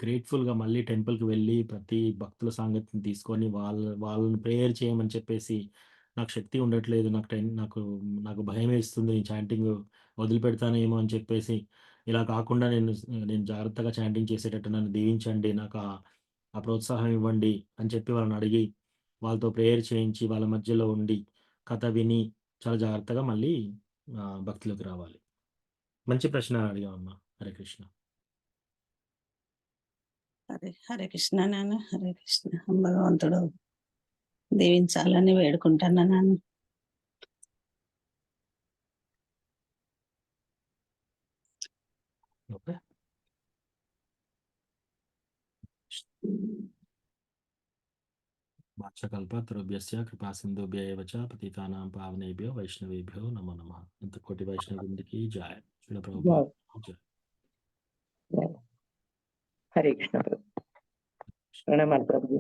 గ్రేట్‌ఫుల్‌గా మళ్ళీ టెంపుల్‌కి వెళ్ళి ప్రతి భక్తుల సాంగత్యం తీసుకొని వాళ్ళని ప్రేయర్ చేయమని చెప్పేసి, నాకు శక్తి ఉండట్లేదు. నాకు భయమేస్తుంది. నేను చాంటింగ్ వదిలిపెడతానేమో అని చెప్పేసి, ఇలా కాకుండా నేను జాగ్రత్తగా చాంటింగ్ చేసేటట్టు నన్ను దీవించండి. నాకు ఆ ప్రోత్సాహం ఇవ్వండి అని చెప్పి వాళ్ళని అడిగి, వాళ్ళతో ప్రేయర్ చేయించి, వాళ్ళ మధ్యలో ఉండి, కథ విని చాలా జాగ్రత్తగా మళ్ళీ భక్తిలోకి రావాలి. మంచి ప్రశ్న అడిగావమ్మా. హరే కృష్ణ.
హరే కృష్ణ నాన్న. హరే కృష్ణ. భగవంతుడు దీవించాలని వేడుకుంటాను నాన్న.
ఓకే. వాచకల్పతరుభ్యస్య కృపాసింధుభ్య ఏవ చ పతితానాం పావనేభ్యో వైష్ణవేభ్యో నమో నమః. ఇంత కోటి వైష్ణవ వృందకి జై. శ్రీల ప్రభుపాద జై.
హరే కృష్ణ. ప్రణామాలు ప్రభుజీ.